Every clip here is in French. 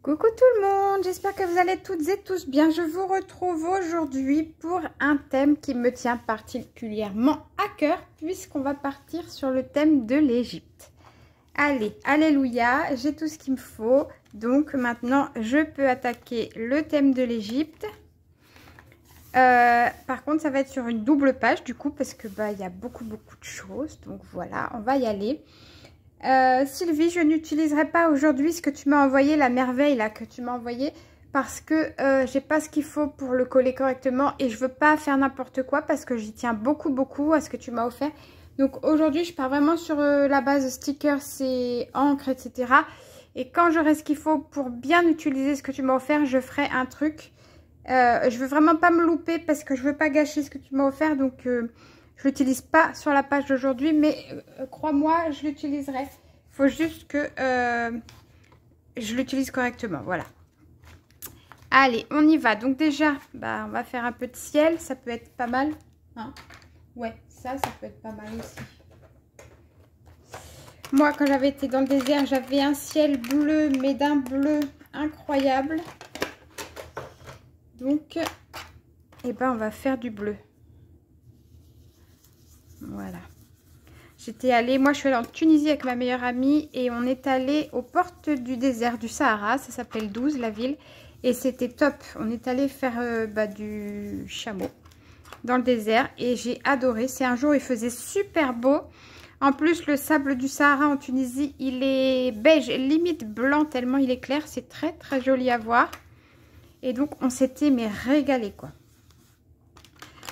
Coucou tout le monde, j'espère que vous allez toutes et tous bien. Je vous retrouve aujourd'hui pour un thème qui me tient particulièrement à cœur puisqu'on va partir sur le thème de l'Égypte. Allez, alléluia, j'ai tout ce qu'il me faut. Donc maintenant, je peux attaquer le thème de l'Égypte. Par contre, ça va être sur une double page du coup parce que il y a beaucoup de choses. Donc voilà, on va y aller. Sylvie, je n'utiliserai pas aujourd'hui ce que tu m'as envoyé, la merveille là que tu m'as envoyé, parce que j'ai pas ce qu'il faut pour le coller correctement et je veux pas faire n'importe quoi parce que j'y tiens beaucoup à ce que tu m'as offert. Donc aujourd'hui je pars vraiment sur la base stickers et encre, etc. Et quand j'aurai ce qu'il faut pour bien utiliser ce que tu m'as offert, je ferai un truc. Je veux vraiment pas me louper parce que je veux pas gâcher ce que tu m'as offert, donc je l'utilise pas sur la page d'aujourd'hui, mais crois-moi, je l'utiliserai. Il faut juste que je l'utilise correctement. Voilà. Allez, on y va. Donc déjà, on va faire un peu de ciel. Ça peut être pas mal. Hein, ouais, ça peut être pas mal aussi. Moi, quand j'avais été dans le désert, j'avais un ciel bleu, mais d'un bleu incroyable. Donc, on va faire du bleu. Voilà. J'étais allée, moi je suis allée en Tunisie avec ma meilleure amie et on est allé aux portes du désert du Sahara, ça s'appelle 12 la ville et c'était top. On est allé faire du chameau dans le désert et j'ai adoré. C'est un jour où il faisait super beau. En plus le sable du Sahara en Tunisie il est beige, limite blanc tellement il est clair, c'est très joli à voir. Et donc on s'était régalé quoi.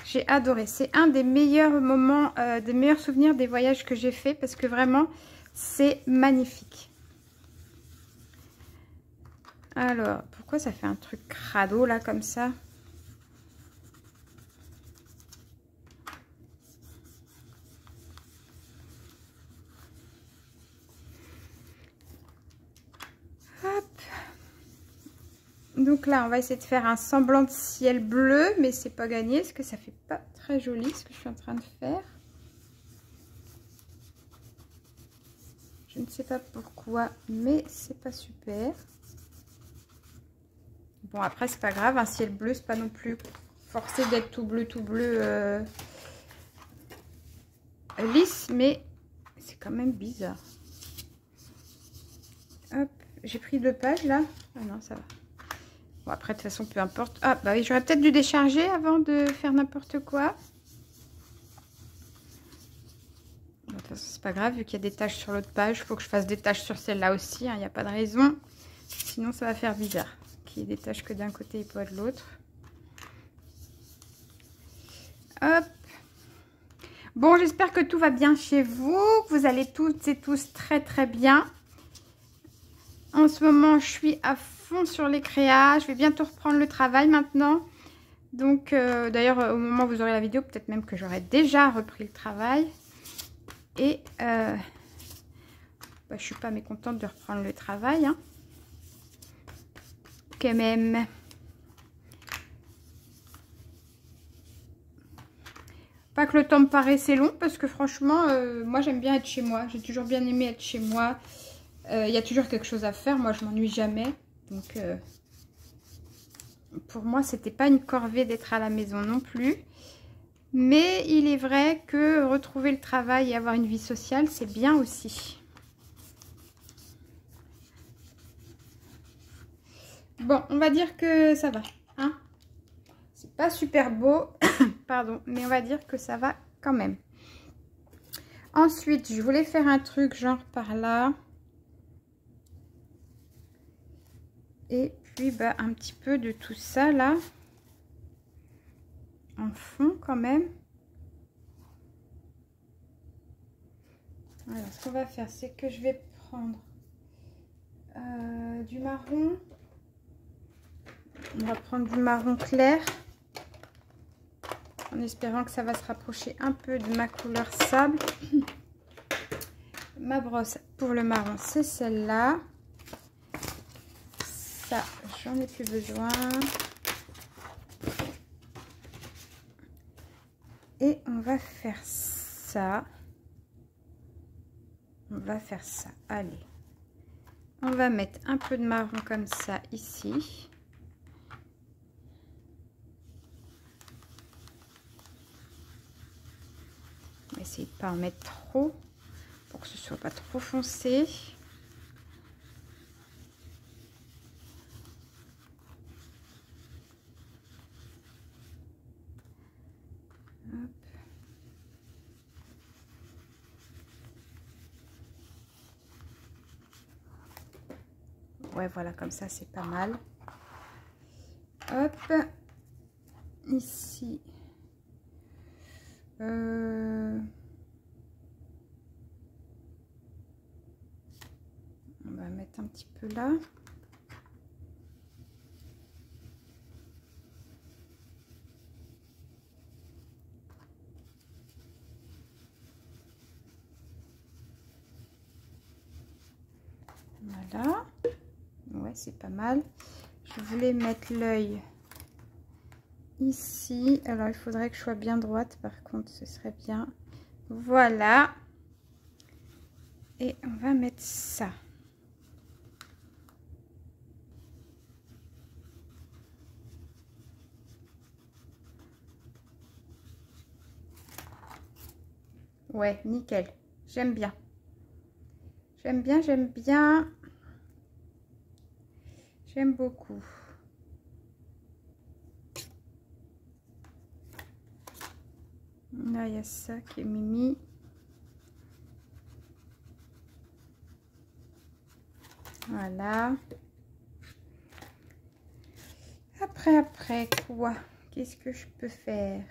J'ai adoré. C'est un des meilleurs moments, des meilleurs souvenirs des voyages que j'ai fait parce que vraiment, c'est magnifique. Alors, pourquoi ça fait un truc crado là comme ça? Hop. Donc là, on va essayer de faire un semblant de ciel bleu, mais c'est pas gagné parce que ça fait pas très joli ce que je suis en train de faire. Je ne sais pas pourquoi, mais c'est pas super. Bon, après, c'est pas grave, un ciel bleu, c'est pas non plus forcé d'être tout bleu lisse, mais c'est quand même bizarre. Hop, j'ai pris 2 pages là. Ah non, ça va. Bon, après, de toute façon, peu importe. Ah, bah oui, j'aurais peut-être dû décharger avant de faire n'importe quoi. Bon, de toute façon, c'est pas grave, vu qu'il y a des taches sur l'autre page. Il faut que je fasse des taches sur celle-là aussi. Il n'y a pas de raison. Sinon, ça va faire bizarre qu'il y ait des taches que d'un côté et pas de l'autre. Hop. Bon, j'espère que tout va bien chez vous. Que vous allez toutes et tous très bien. En ce moment, je suis à fond sur les créas. Je vais bientôt reprendre le travail maintenant. Donc, d'ailleurs, au moment où vous aurez la vidéo, peut-être même que j'aurai déjà repris le travail. Et je suis pas mécontente de reprendre le travail. Hein. Quand même. Pas que le temps me paraissait long, parce que franchement, moi j'aime bien être chez moi. J'ai toujours bien aimé être chez moi. Il y a toujours quelque chose à faire. Moi, je m'ennuie jamais. Donc, pour moi, c'était pas une corvée d'être à la maison non plus. Mais il est vrai que retrouver le travail et avoir une vie sociale, c'est bien aussi. Bon, on va dire que ça va. Hein, c'est pas super beau, pardon, mais on va dire que ça va quand même. Ensuite, je voulais faire un truc genre par là. Et puis, un petit peu de tout ça, là. En fond, quand même. Alors, ce qu'on va faire, c'est que je vais prendre du marron. On va prendre du marron clair. En espérant que ça va se rapprocher un peu de ma couleur sable. Ma brosse pour le marron, c'est celle-là. Ça, j'en ai plus besoin. Et on va faire ça. On va faire ça. Allez. On va mettre un peu de marron comme ça ici. On va essayer de ne pas en mettre trop pour que ce soit pas trop foncé. Hop. Ouais, voilà, comme ça, c'est pas mal. Hop. Ici. On va mettre un petit peu là. Voilà. Ouais, c'est pas mal. Je voulais mettre l'œil ici. Alors, il faudrait que je sois bien droite. Par contre, ce serait bien. Voilà. Et on va mettre ça. Ouais, nickel. J'aime bien. J'aime bien, j'aime bien. J'aime beaucoup. Là, il y a ça qui est mimi. Voilà. Après, quoi? Qu'est-ce que je peux faire?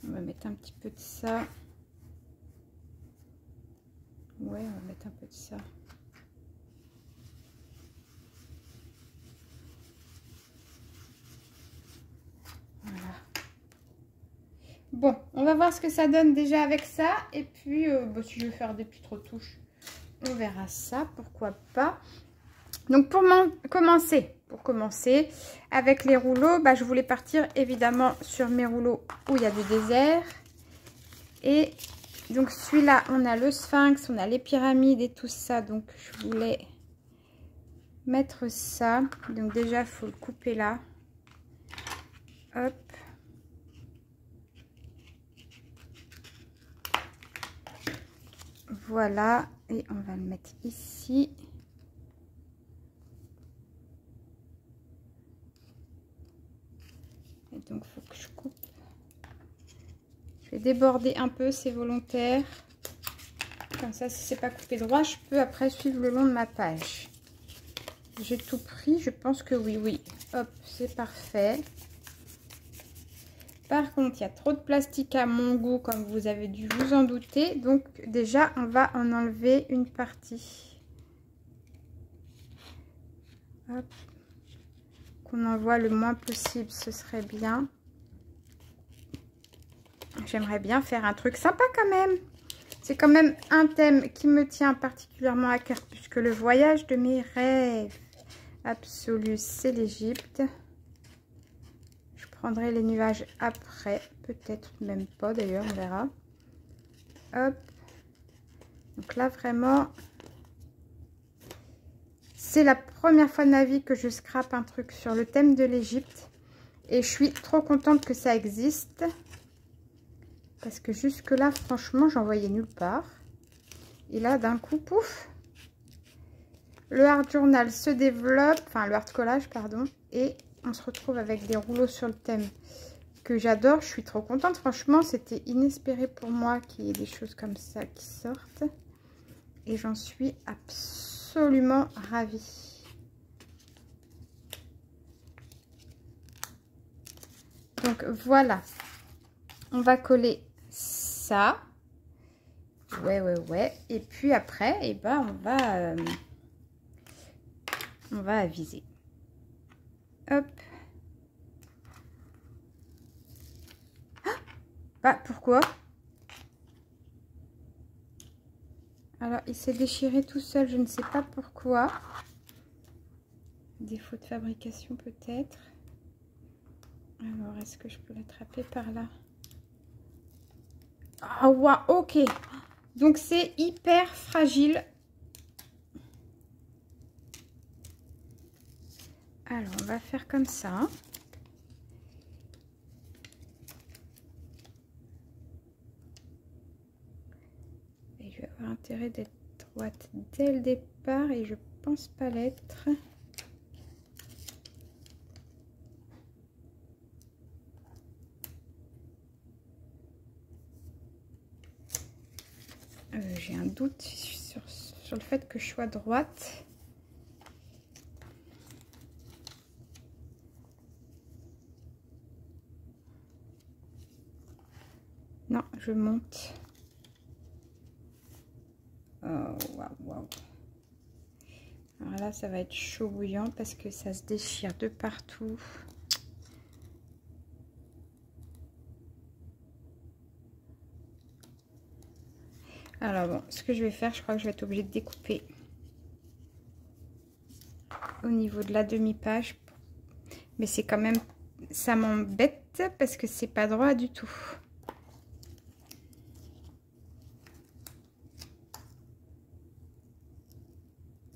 On va mettre un petit peu de ça. Ouais, on va mettre un peu de ça. Voilà. Bon, on va voir ce que ça donne déjà avec ça. Et puis, si je veux faire des petites retouches, on verra ça. Pourquoi pas. Donc, pour commencer avec les rouleaux, je voulais partir évidemment sur mes rouleaux où il y a du désert. Et donc, celui-là, on a le sphinx, on a les pyramides et tout ça. Donc, je voulais mettre ça. Donc, déjà, il faut le couper là. Hop. Voilà. Et on va le mettre ici. Et donc, il faut que je coupe. Je vais déborder un peu, c'est volontaire. Comme ça, si c'est pas coupé droit, je peux après suivre le long de ma page. J'ai tout pris, je pense que oui. Hop, c'est parfait. Par contre, il y a trop de plastique à mon goût, comme vous avez dû vous en douter. Donc, déjà, on va en enlever une partie. Hop. Qu'on en voit le moins possible, ce serait bien. J'aimerais bien faire un truc sympa quand même. C'est quand même un thème qui me tient particulièrement à cœur, puisque le voyage de mes rêves absolus, c'est l'Égypte. Je prendrai les nuages après, peut-être même pas d'ailleurs, on verra. Hop. Donc là, vraiment, c'est la première fois de ma vie que je scrape un truc sur le thème de l'Égypte. Et je suis trop contente que ça existe. Parce que jusque-là, franchement, j'en voyais nulle part. Et là, d'un coup, pouf, le art journal se développe, enfin le art collage, pardon. Et on se retrouve avec des rouleaux sur le thème que j'adore. Je suis trop contente. Franchement, c'était inespéré pour moi qu'il y ait des choses comme ça qui sortent. Et j'en suis absolument ravie. Donc voilà. On va coller ça. Ouais. Et puis après, eh ben, on va aviser. Hop. Ah, pourquoi? Alors, il s'est déchiré tout seul, je ne sais pas pourquoi. Défaut de fabrication peut-être. Alors, est-ce que je peux l'attraper par là? Ah, ouais, ok. Donc c'est hyper fragile. Alors on va faire comme ça. Et je vais avoir intérêt d'être droite dès le départ et je pense pas l'être. J'ai un doute sur le fait que je sois droite. Non, je monte. Oh, waouh, waouh. Alors là, ça va être chaud bouillant parce que ça se déchire de partout. Alors bon, ce que je vais faire, je crois que je vais être obligée de découper au niveau de la demi-page. Mais c'est quand même, ça m'embête parce que c'est pas droit du tout.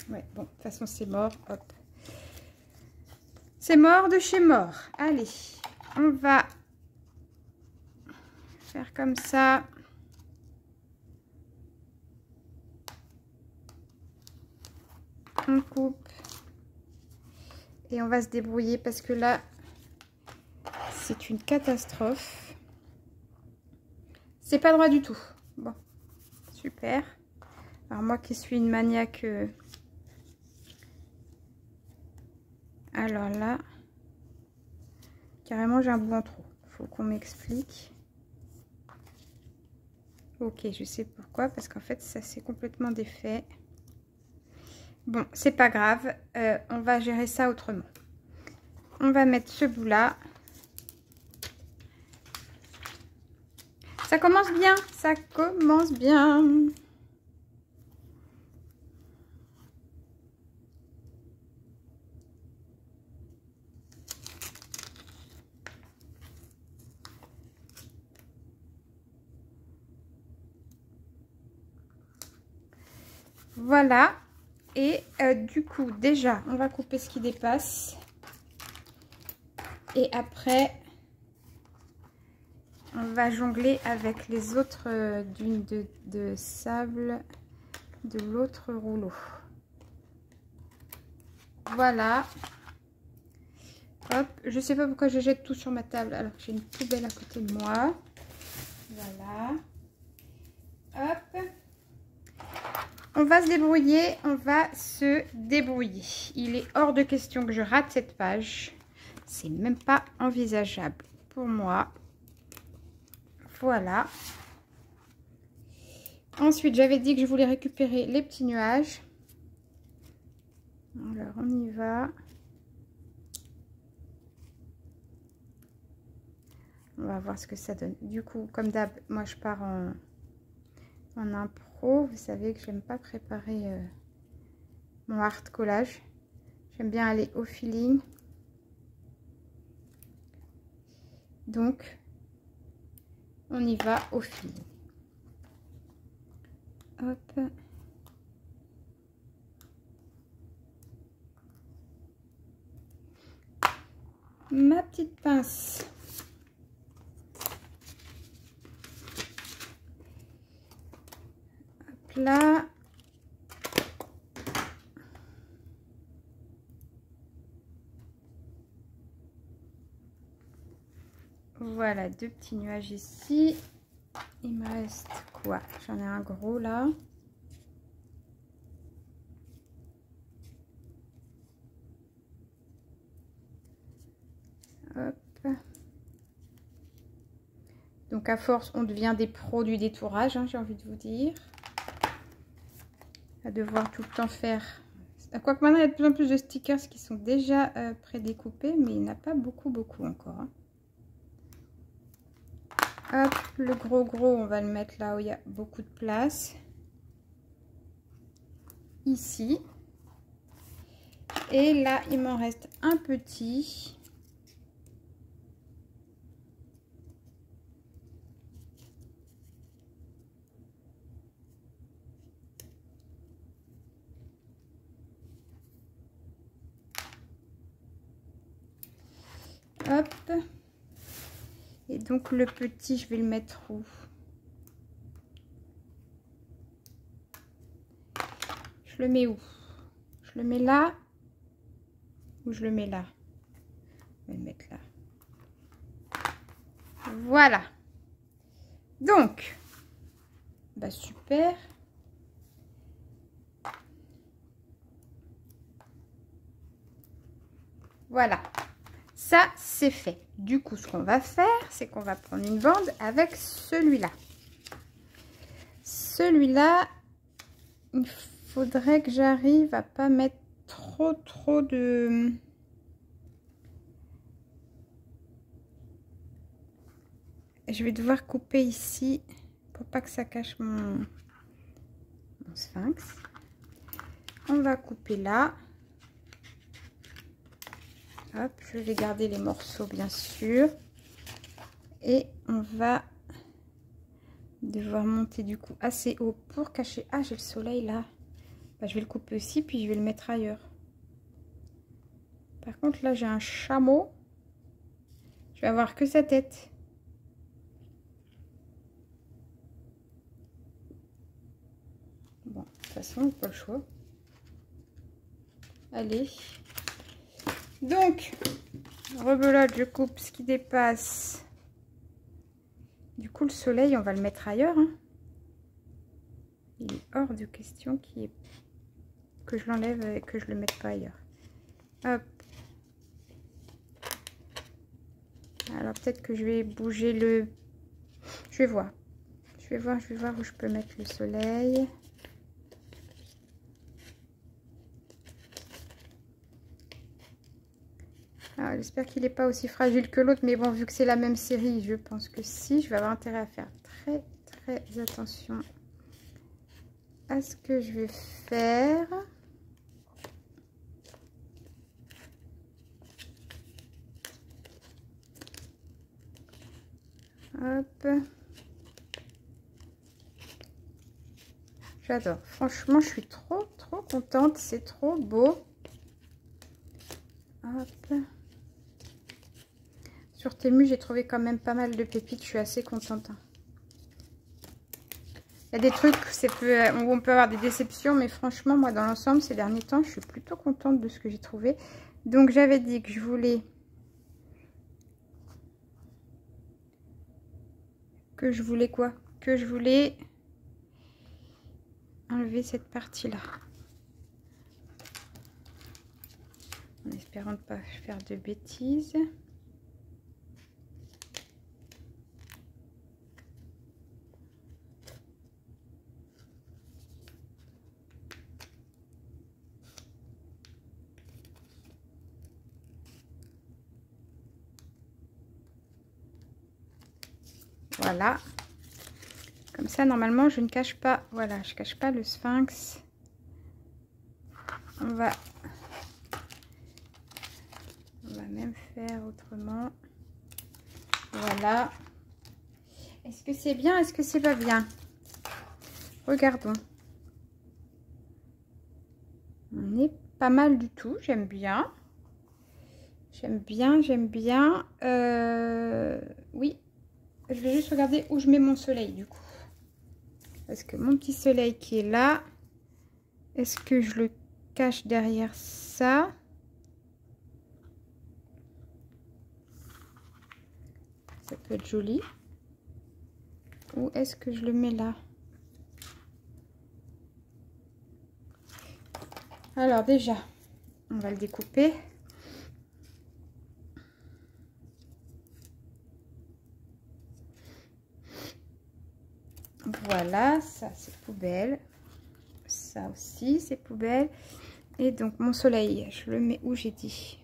Ouais, bon, de toute façon c'est mort, hop. C'est mort de chez mort. Allez, on va faire comme ça. On coupe. Et on va se débrouiller parce que là, c'est une catastrophe. C'est pas droit du tout. Bon, super. Alors moi qui suis une maniaque... Alors là, carrément j'ai un bout en trop. Faut qu'on m'explique. Ok, je sais pourquoi. Parce qu'en fait, ça s'est complètement défait. Bon, c'est pas grave. On va gérer ça autrement. On va mettre ce bout là. Ça commence bien. Ça commence bien. Voilà. Et du coup, déjà, on va couper ce qui dépasse. Et après, on va jongler avec les autres dunes de sable de l'autre rouleau. Voilà. Hop, je sais pas pourquoi je jette tout sur ma table alors que j'ai une poubelle à côté de moi. Voilà. Hop. On va se débrouiller, on va se débrouiller. Il est hors de question que je rate cette page. C'est même pas envisageable pour moi. Voilà. Ensuite, j'avais dit que je voulais récupérer les petits nuages. Alors, on y va. On va voir ce que ça donne. Du coup, comme d'hab, moi je pars en impro. Vous savez que j'aime pas préparer mon art collage. J'aime bien aller au feeling. Donc, on y va au feeling. Hop. Ma petite pince. Hop là. Voilà, deux petits nuages ici. Il me reste quoi? J'en ai un gros là. Hop. Donc à force, on devient des pros du détourage, hein, j'ai envie de vous dire. À devoir tout le temps faire. Quoique maintenant, il y a de plus en plus de stickers qui sont déjà prédécoupés, mais il n'y en a pas beaucoup encore. Hein. Hop, le gros, on va le mettre là où il y a beaucoup de place. Ici. Et là, il m'en reste un petit. Hop. Et donc le petit, je vais le mettre où? Je le mets où? Je le mets là ou je le mets là? Je vais le mettre là. Voilà. Donc, bah super. Voilà. Ça, c'est fait. Du coup, ce qu'on va faire, c'est qu'on va prendre une bande avec celui-là. Celui-là, il faudrait que j'arrive à pas mettre trop de... Je vais devoir couper ici pour pas que ça cache mon sphinx. On va couper là. Hop, je vais garder les morceaux bien sûr. Et on va devoir monter du coup assez haut pour cacher... Ah, j'ai le soleil là. Bah, je vais le couper aussi, puis je vais le mettre ailleurs. Par contre, là, j'ai un chameau. Je vais avoir que sa tête. Bon, de toute façon, pas le choix. Allez. Donc, rebelote, je coupe ce qui dépasse. Du coup, le soleil, on va le mettre ailleurs. Hein. Il est hors de question que je l'enlève et que je le mette pas ailleurs. Hop. Alors, peut-être que je vais bouger le... Je vais voir. Je vais voir où je peux mettre le soleil. J'espère qu'il n'est pas aussi fragile que l'autre, mais bon, vu que c'est la même série, je pense que si, je vais avoir intérêt à faire très attention à ce que je vais faire. Hop. J'adore. Franchement, je suis trop contente. C'est trop beau. Hop. Sur Temu, j'ai trouvé quand même pas mal de pépites. Je suis assez contente. Il y a des trucs où on peut avoir des déceptions. Mais franchement, moi, dans l'ensemble, ces derniers temps, je suis plutôt contente de ce que j'ai trouvé. Donc, j'avais dit que je voulais... quoi? Que je voulais enlever cette partie-là. En espérant ne pas faire de bêtises. Voilà. Comme ça, normalement, je ne cache pas... Voilà, je cache pas le sphinx. On va même faire autrement. Voilà. Est-ce que c'est bien? Est-ce que c'est pas bien? Regardons. On est pas mal du tout. J'aime bien. J'aime bien. Oui. Je vais juste regarder où je mets mon soleil du coup. Parce que mon petit soleil qui est là, est-ce que je le cache derrière ça? Ça peut être joli. Ou est-ce que je le mets là? Alors déjà, on va le découper. Voilà, ça c'est poubelle. Ça aussi c'est poubelle. Et donc mon soleil, je le mets où j'ai dit?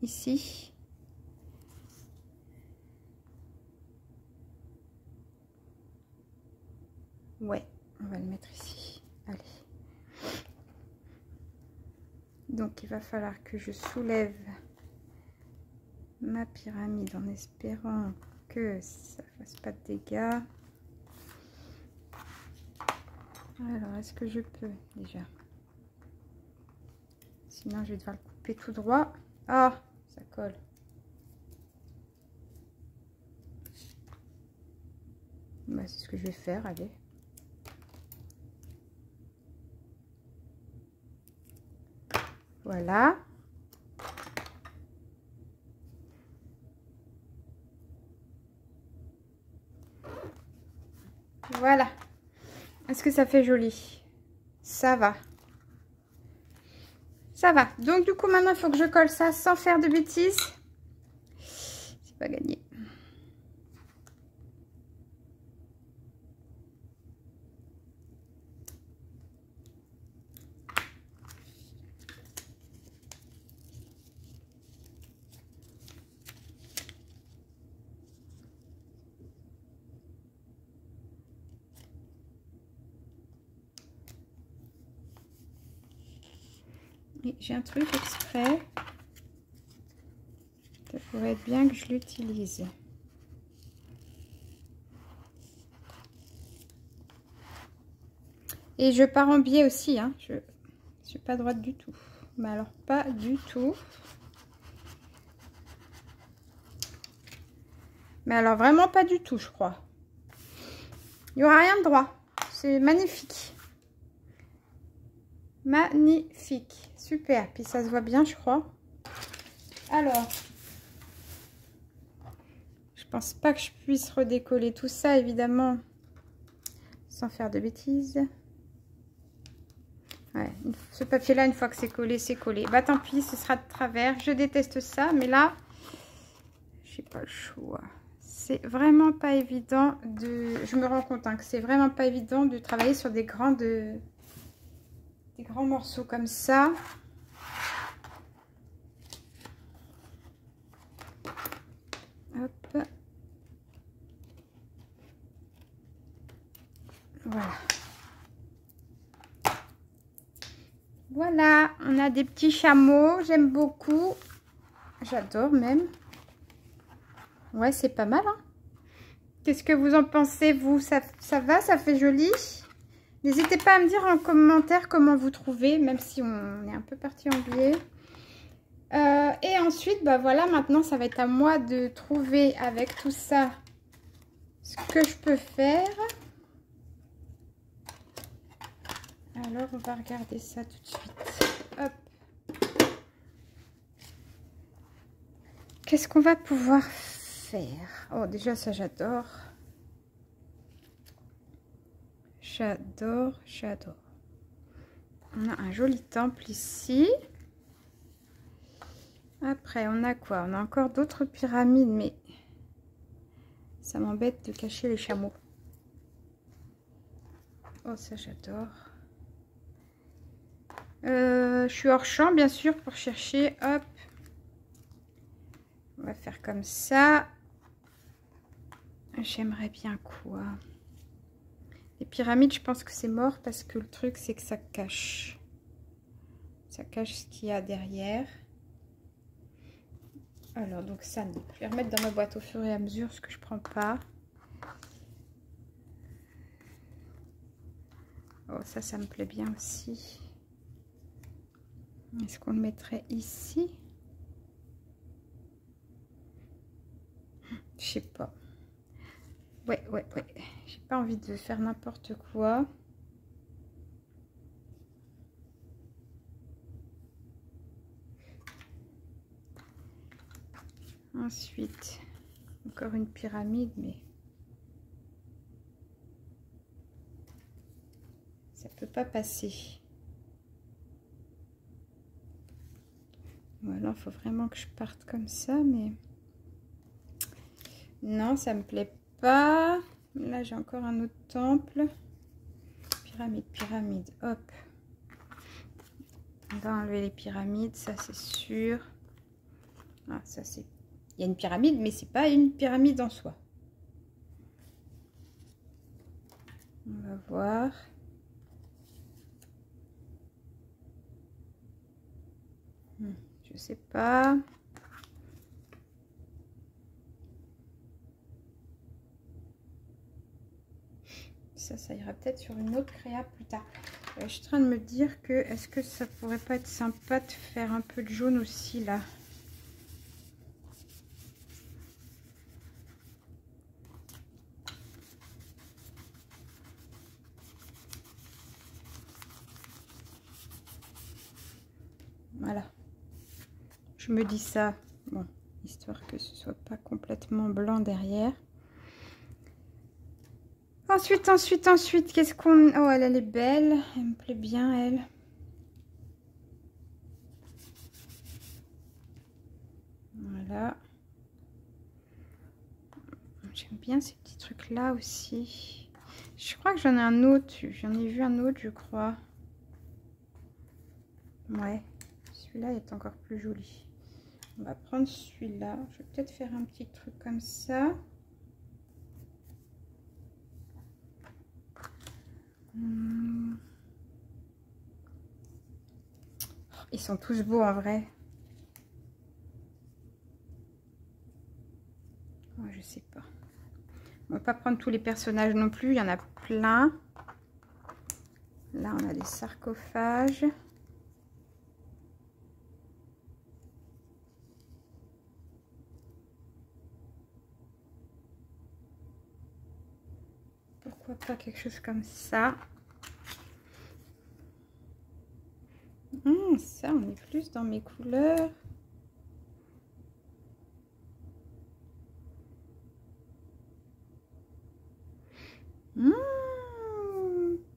Ici. Ouais, on va le mettre ici. Allez. Donc il va falloir que je soulève ma pyramide en espérant que ça fasse pas de dégâts. Alors, est-ce que je peux déjà? Sinon, je vais devoir le couper tout droit. Ah, ça colle. Bah, c'est ce que je vais faire, allez. Voilà. Voilà. Est-ce que ça fait joli? Ça va. Ça va. Donc, du coup, maintenant, il faut que je colle ça sans faire de bêtises. C'est pas gagné. J'ai un truc exprès. Ça pourrait être bien que je l'utilise. Et je pars en biais aussi. Hein. Je suis pas droite du tout. Mais alors, pas du tout. Mais alors, vraiment pas du tout, je crois. Il n'y aura rien de droit. C'est magnifique. Magnifique. Super. Puis ça se voit bien, je crois. Alors, je pense pas que je puisse redécoller tout ça, évidemment, sans faire de bêtises. Ouais, ce papier-là, une fois que c'est collé, c'est collé. Bah tant pis, ce sera de travers. Je déteste ça, mais là, j'ai pas le choix. C'est vraiment pas évident de... Je me rends compte hein, que c'est vraiment pas évident de travailler sur des grands morceaux comme ça. Hop. Voilà. Voilà, on a des petits chameaux. J'aime beaucoup. J'adore même. Ouais, c'est pas mal. Hein. Qu'est-ce que vous en pensez, vous? Ça va? Ça fait joli? N'hésitez pas à me dire en commentaire comment vous trouvez, même si on est un peu parti en biais. Et ensuite, bah voilà, maintenant, ça va être à moi de trouver avec tout ça ce que je peux faire. Alors, on va regarder ça tout de suite. Hop. Qu'est-ce qu'on va pouvoir faire? Oh, déjà, ça, j'adore. J'adore, j'adore. On a un joli temple ici. Après, on a quoi? On a encore d'autres pyramides, mais ça m'embête de cacher les chameaux. Oh, ça, j'adore. Je suis hors champ, bien sûr, pour chercher. Hop. On va faire comme ça. J'aimerais bien quoi? Les pyramides, je pense que c'est mort parce que le truc, c'est que ça cache. Ça cache ce qu'il y a derrière. Alors, donc ça, non. Je vais remettre dans ma boîte au fur et à mesure ce que je prends pas. Oh, ça me plaît bien aussi. Est-ce qu'on le mettrait ici? Je sais pas. Ouais. J'ai pas envie de faire n'importe quoi. Ensuite, encore une pyramide, mais ça peut pas passer. Voilà, il faut vraiment que je parte comme ça, mais non, ça me plaît pas. Là, j'ai encore un autre temple. Pyramide, hop. On va enlever les pyramides, ça c'est sûr. Ah, ça c'est... Il y a une pyramide, mais c'est pas une pyramide en soi. On va voir. Je sais pas. Ça ira peut-être sur une autre créa plus tard. Je suis en train de me dire que est-ce que ça pourrait pas être sympa de faire un peu de jaune aussi là. Voilà. Je me dis ça, bon, histoire que ce soit pas complètement blanc derrière. Ensuite, qu'est-ce qu'on... Oh, elle est belle. Elle me plaît bien, elle. Voilà. J'aime bien ces petits trucs-là aussi. Je crois que j'en ai un autre. J'en ai vu un autre, je crois. Ouais. Celui-là est encore plus joli. On va prendre celui-là. Je vais peut-être faire un petit truc comme ça. Ils sont tous beaux en vrai. Ouais, je sais pas. On va pas prendre tous les personnages non plus. Il y en a plein. Là, on a des sarcophages. Pourquoi pas quelque chose comme ça? Ça, on est plus dans mes couleurs.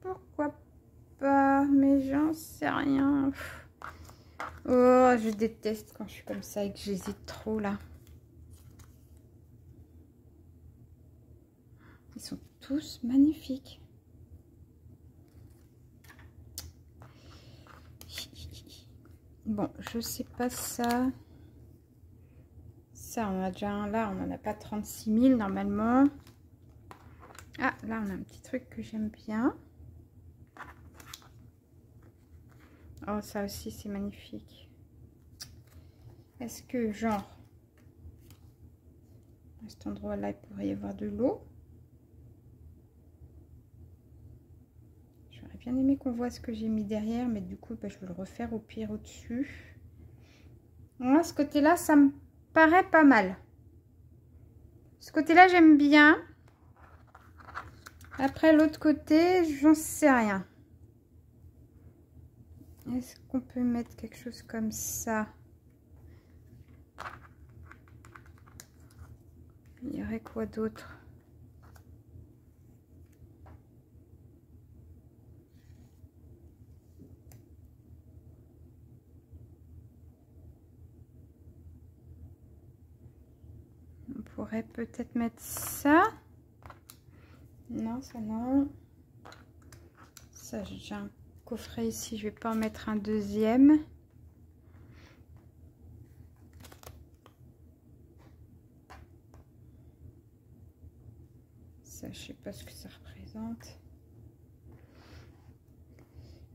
Pourquoi pas? Mais j'en sais rien. Oh, je déteste quand je suis comme ça et que j'hésite trop là. Ils sont tous magnifiques. Bon, je sais pas ça. Ça, on a déjà un là, on n'en a pas 36 000 normalement. Ah, là, on a un petit truc que j'aime bien. Oh, ça aussi, c'est magnifique. Est-ce que, genre, à cet endroit-là, il pourrait y avoir de l'eau? J'aurais bien aimé qu'on voit ce que j'ai mis derrière, mais du coup, bah, je vais le refaire au pire au-dessus. Moi, ce côté-là, ça me paraît pas mal. Ce côté-là, j'aime bien. Après, l'autre côté, j'en sais rien. Est-ce qu'on peut mettre quelque chose comme ça? Il y aurait quoi d'autre? On pourrait peut-être mettre ça. Non, ça non. Ça, j'ai un coffret ici. Je vais pas en mettre un deuxième. Ça, je sais pas ce que ça représente.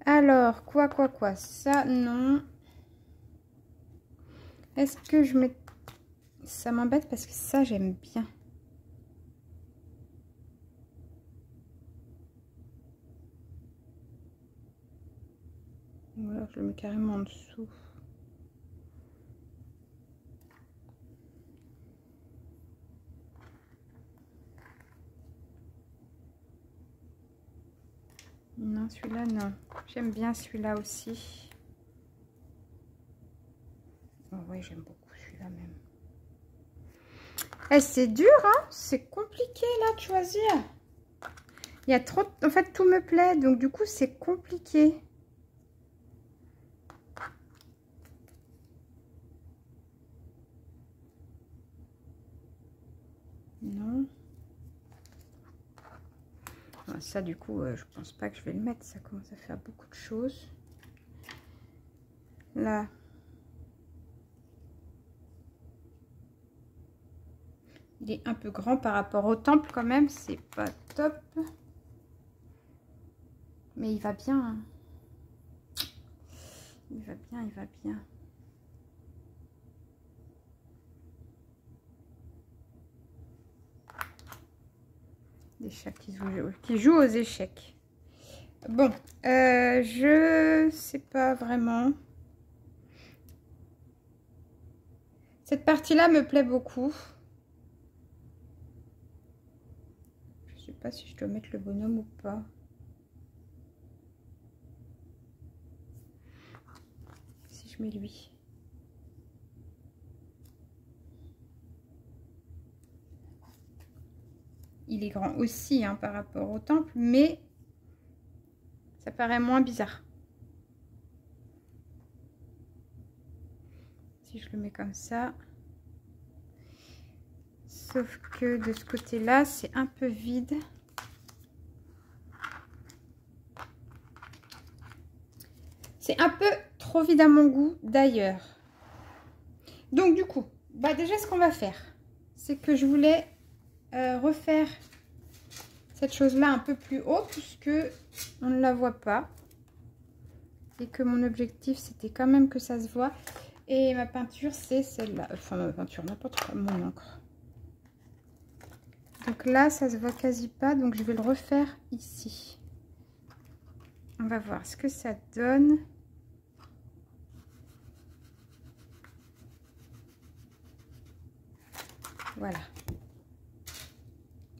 Alors, quoi. Ça, non. Est-ce que je mets... Ça m'embête parce que ça, j'aime bien. Ou alors, je le mets carrément en dessous. Non, celui-là, non. J'aime bien celui-là aussi. Oh, oui, j'aime beaucoup celui-là même. Eh, c'est dur, hein? C'est compliqué, là, de choisir. Il y a trop... En fait, tout me plaît, donc du coup, c'est compliqué. Non. Ça, du coup, je pense pas que je vais le mettre. Ça commence à faire beaucoup de choses. Là. Il est un peu grand par rapport au temple quand même. C'est pas top. Mais il va bien. Hein. Il va bien, il va bien. Des chats qui jouent aux échecs. Bon, je sais pas vraiment. Cette partie-là me plaît beaucoup. Je sais pas si je dois mettre le bonhomme ou pas. Si je je mets lui. Il est grand aussi hein, par rapport au temple, mais ça paraît moins bizarre. Si je le mets comme ça. Sauf que de ce côté-là, c'est un peu vide. C'est un peu trop vide à mon goût d'ailleurs. Donc du coup, bah déjà ce qu'on va faire, c'est que je voulais refaire cette chose-là un peu plus haut puisque on ne la voit pas. Et que mon objectif, c'était quand même que ça se voit. Et ma peinture, c'est celle-là. Enfin, ma peinture, n'importe quoi, mon encre. Donc là, ça se voit quasi pas. Donc je vais le refaire ici. On va voir ce que ça donne. Voilà.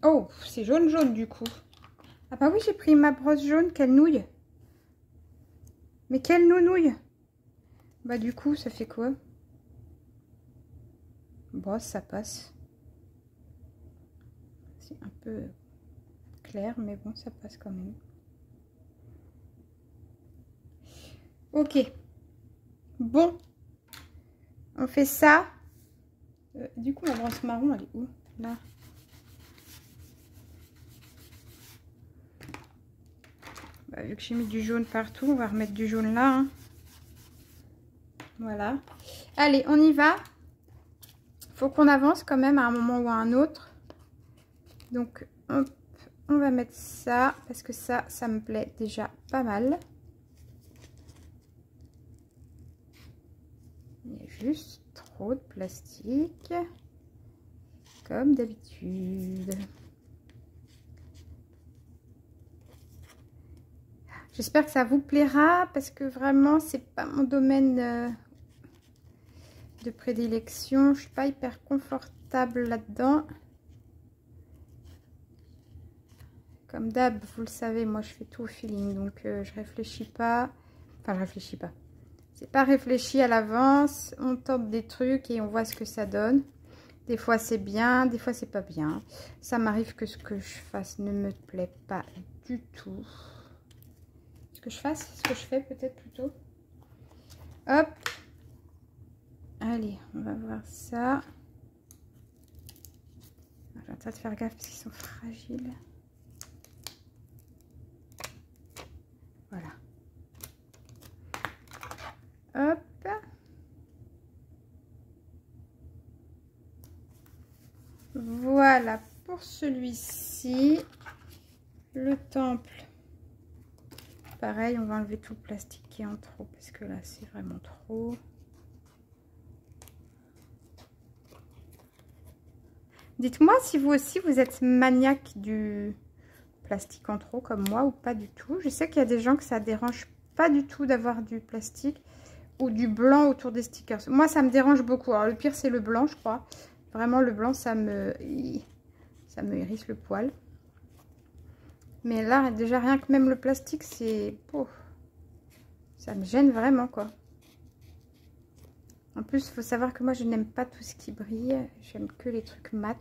Oh, c'est jaune du coup. Ah bah oui, j'ai pris ma brosse jaune. Quelle nouille. Mais quelle nounouille. Bah du coup, ça fait quoi? Bon, ça passe. C'est un peu clair, mais bon, ça passe quand même. Ok. Bon. On fait ça. Du coup, ma brosse marron, elle est où? Là. Bah, vu que j'ai mis du jaune partout, on va remettre du jaune là. Hein. Voilà. Allez, on y va. Faut qu'on avance quand même à un moment ou à un autre. Donc, hop, on va mettre ça. Parce que ça me plaît déjà pas mal. Il y a juste trop de plastique. Comme d'habitude. J'espère que ça vous plaira parce que vraiment c'est pas mon domaine de prédilection. Je suis pas hyper confortable là-dedans. Comme d'hab, vous le savez, moi je fais tout au feeling, donc je réfléchis pas. Enfin, je réfléchis pas. C'est pas réfléchi à l'avance. On tente des trucs et on voit ce que ça donne. Des fois c'est bien, des fois c'est pas bien. Ça m'arrive que ce que je fasse ne me plaît pas du tout. Ce que je fasse, ce que je fais peut-être plutôt. Hop. Allez, on va voir ça. J'ai intérêt de faire gaffe parce qu'ils sont fragiles. Voilà. Hop. Voilà pour celui-ci. Le temple. Pareil, on va enlever tout le plastique qui est en trop parce que là, c'est vraiment trop. Dites-moi si vous aussi, vous êtes maniaque du plastique en trop comme moi ou pas du tout. Je sais qu'il y a des gens que ça dérange pas du tout d'avoir du plastique ou du blanc autour des stickers. Moi, ça me dérange beaucoup. Alors, le pire, c'est le blanc, je crois. Vraiment, le blanc, ça me hérisse le poil. Mais là, déjà, rien que même le plastique, c'est... Oh, ça me gêne vraiment, quoi. En plus, il faut savoir que moi, je n'aime pas tout ce qui brille. J'aime que les trucs mat.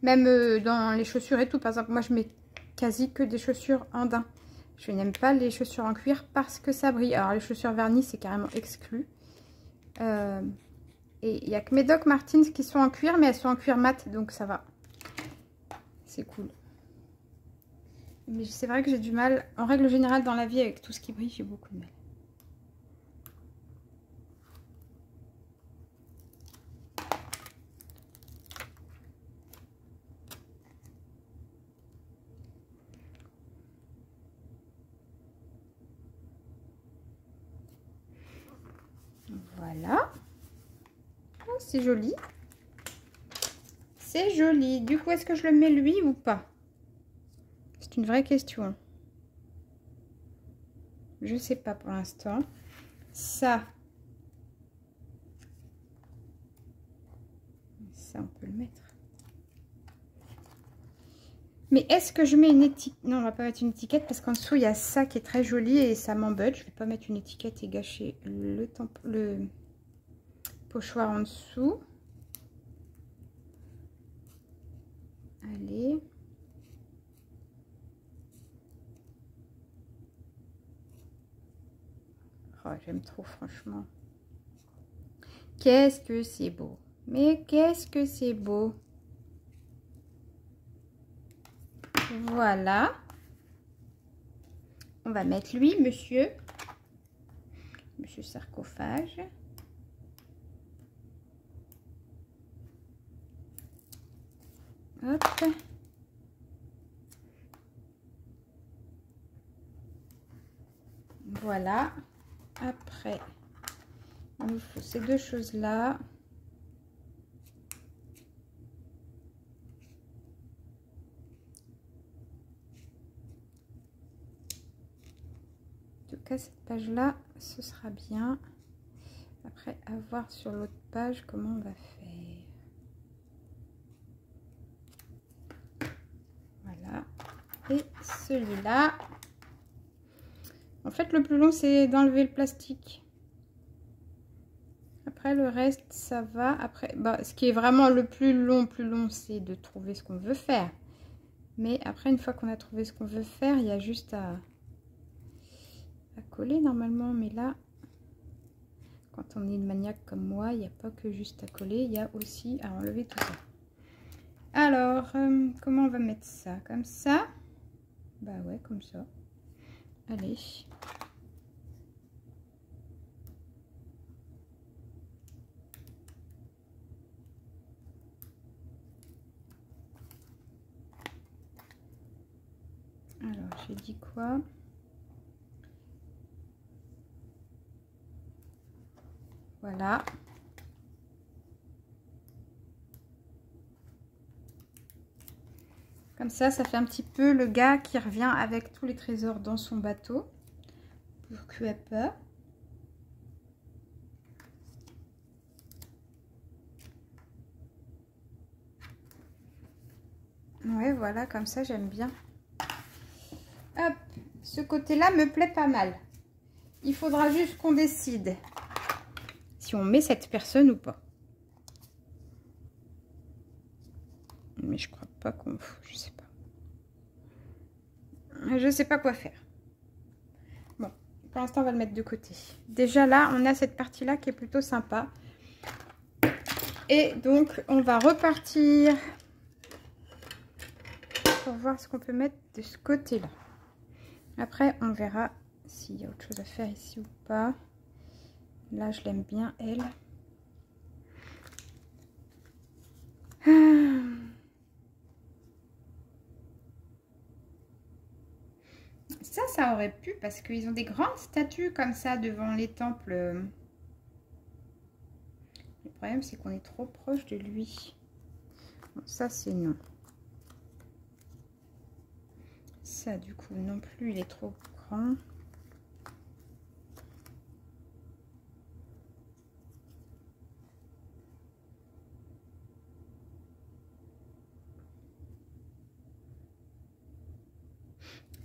Même dans les chaussures et tout. Par exemple, moi, je mets quasi que des chaussures en daim. Je n'aime pas les chaussures en cuir parce que ça brille. Alors, les chaussures vernies, c'est carrément exclu. Et il n'y a que mes Doc Martens qui sont en cuir, mais elles sont en cuir mat, donc ça va. C'est cool. Mais c'est vrai que j'ai du mal, en règle générale dans la vie, avec tout ce qui brille, j'ai beaucoup de mal. Voilà. Oh, c'est joli. C'est joli. Du coup, est-ce que je le mets lui ou pas? C'est une vraie question. Je sais pas pour l'instant. Ça, on peut le mettre. Mais est-ce que je mets une étiquette? Non, on va pas mettre une étiquette parce qu'en dessous, il y a ça qui est très joli et ça m'embête. Je vais pas mettre une étiquette et gâcher le pochoir en dessous. Allez. Oh, j'aime trop, franchement. Qu'est-ce que c'est beau. Mais qu'est-ce que c'est beau. Voilà. On va mettre lui, monsieur sarcophage. Hop. Voilà. Après, il nous faut ces deux choses-là. En tout cas, cette page-là, ce sera bien. Après, à voir sur l'autre page comment on va faire. Voilà. Et celui-là. En fait, le plus long, c'est d'enlever le plastique. Après, le reste, ça va. Après, bah, ce qui est vraiment le plus long, c'est de trouver ce qu'on veut faire. Mais après, une fois qu'on a trouvé ce qu'on veut faire, il y a juste à coller normalement. Mais là, quand on est une maniaque comme moi, il n'y a pas que juste à coller, il y a aussi à enlever tout ça. Alors, comment on va mettre ça? Comme ça? Bah ouais, comme ça. Allez. Alors, j'ai dit quoi? Voilà. Comme ça fait un petit peu le gars qui revient avec tous les trésors dans son bateau. Pourquoi pas? Ouais, voilà, comme ça, j'aime bien. Hop, ce côté-là me plaît pas mal. Il faudra juste qu'on décide si on met cette personne ou pas. Mais je crois pas qu'on... Je sais pas. Je sais pas quoi faire. Bon, pour l'instant, on va le mettre de côté. Déjà là, on a cette partie-là qui est plutôt sympa. Et donc, on va repartir pour voir ce qu'on peut mettre de ce côté-là. Après, on verra s'il y a autre chose à faire ici ou pas. Là, je l'aime bien, elle. Ça aurait pu, parce qu'ils ont des grandes statues comme ça devant les temples. Le problème, c'est qu'on est trop proche de lui. Bon, ça, c'est non. Ça, du coup, non plus, il est trop grand.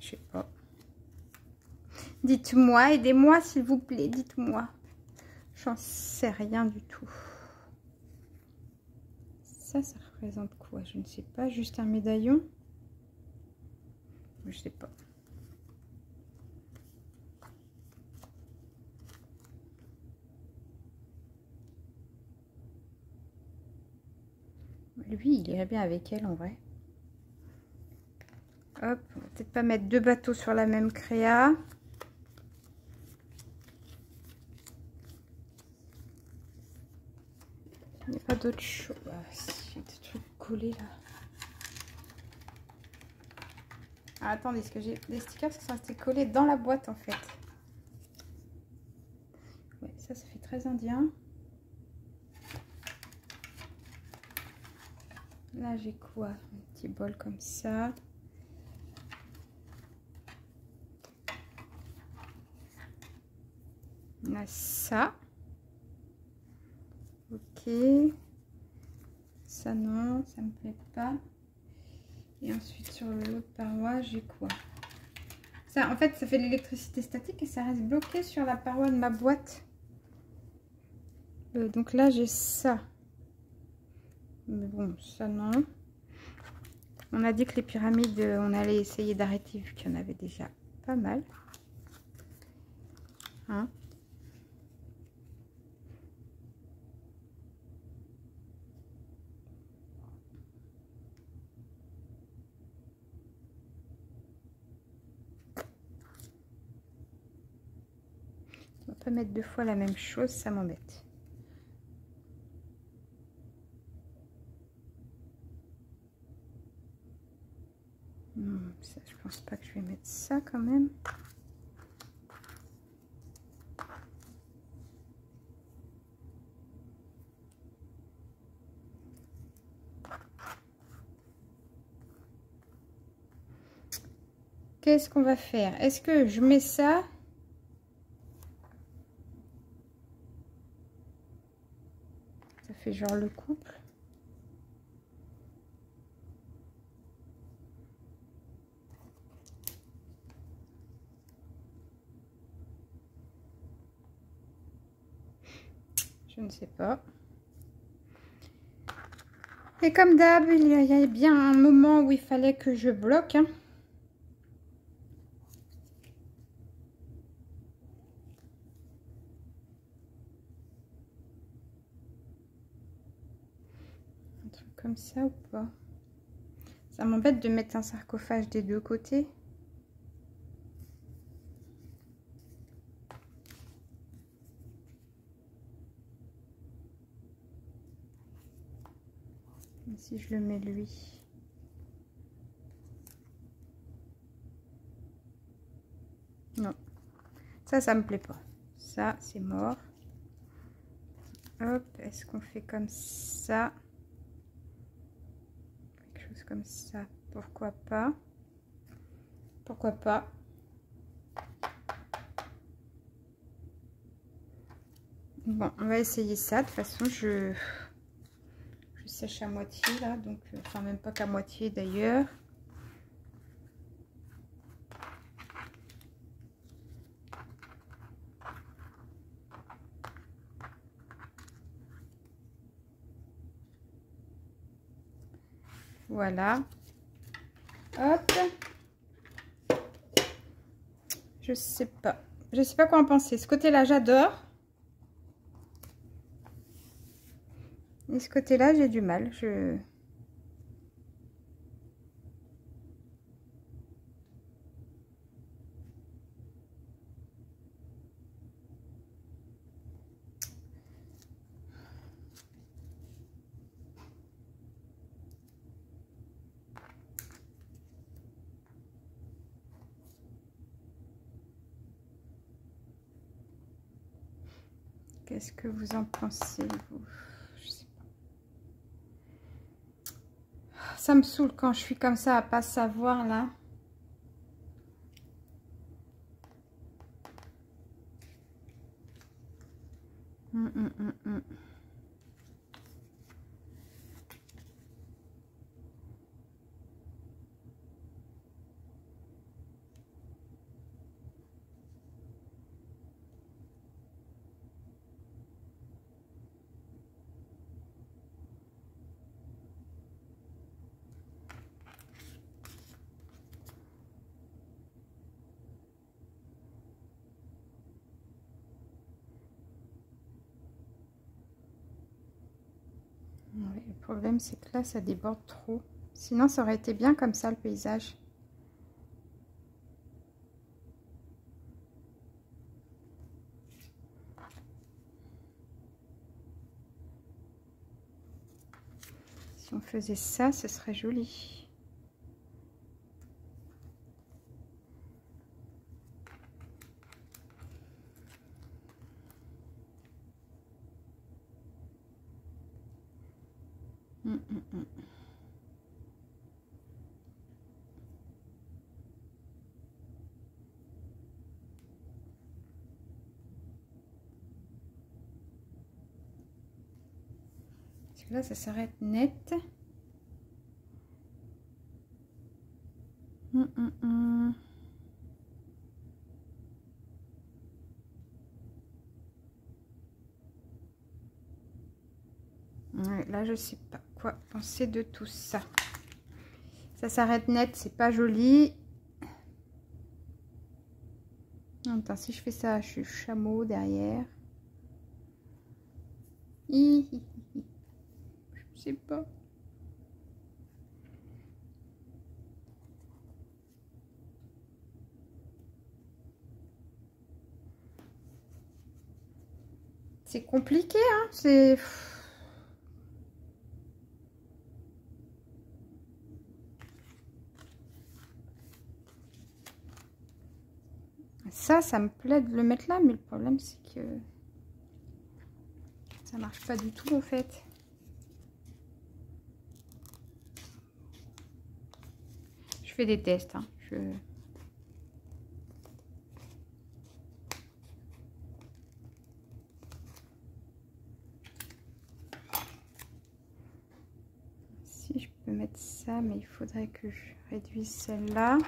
Je sais pas. Dites-moi, aidez-moi s'il vous plaît, dites-moi. J'en sais rien du tout. Ça représente quoi? Je ne sais pas, juste un médaillon? Je sais pas. Lui, il irait bien avec elle en vrai. Hop, on va peut-être pas mettre deux bateaux sur la même créa. Il n'y a pas d'autre chose. Ah, si, des trucs collés là. Ah, attendez, est-ce que j'ai des stickers qui sont restés collés dans la boîte en fait? Ouais, ça fait très indien. Là, j'ai quoi? Un petit bol comme ça. On a ça. Ok. Ça non, ça me plaît pas. Et ensuite sur l'autre paroi, j'ai quoi? Ça, en fait, ça fait de l'électricité statique et ça reste bloqué sur la paroi de ma boîte. Donc là, j'ai ça. Mais bon, ça non. On a dit que les pyramides, on allait essayer d'arrêter vu qu'il y en avait déjà pas mal. Hein? On va pas mettre deux fois la même chose, ça m'embête. Ça, je pense pas que je vais mettre ça quand même. Qu'est-ce qu'on va faire? Est-ce que je mets ça? Ça fait genre le couple. Je ne sais pas. Et comme d'hab, il y a bien un moment où il fallait que je bloque. Hein. Un truc comme ça ou pas? Ça m'embête de mettre un sarcophage des deux côtés. Et si je le mets lui? Non. Ça me plaît pas. Ça, c'est mort. Hop, est-ce qu'on fait comme ça? Quelque chose comme ça. Pourquoi pas? Pourquoi pas? Bon, on va essayer ça. De toute façon, je sèche à moitié là. Donc, enfin, même pas qu'à moitié d'ailleurs. Voilà. Hop. Je sais pas. Je sais pas quoi en penser. Ce côté-là, j'adore. Et ce côté-là, j'ai du mal. Qu'est-ce que vous en pensez, vous? Je sais pas. Ça me saoule quand je suis comme ça à pas savoir là. Ouais, le problème, c'est que là, ça déborde trop. Sinon, ça aurait été bien comme ça, le paysage. Si on faisait ça, ce serait joli. Parce que là, ça s'arrête net. Ouais, là, je sais pas quoi penser de tout ça. Ça s'arrête net, c'est pas joli. Attends, si je fais ça, je suis chameau derrière. Je sais pas. C'est compliqué, hein. C'est... Ça me plaît de le mettre là, mais le problème, c'est que ça marche pas du tout, en fait. Je fais des tests, hein. Si je peux mettre ça, mais il faudrait que je réduise celle-là.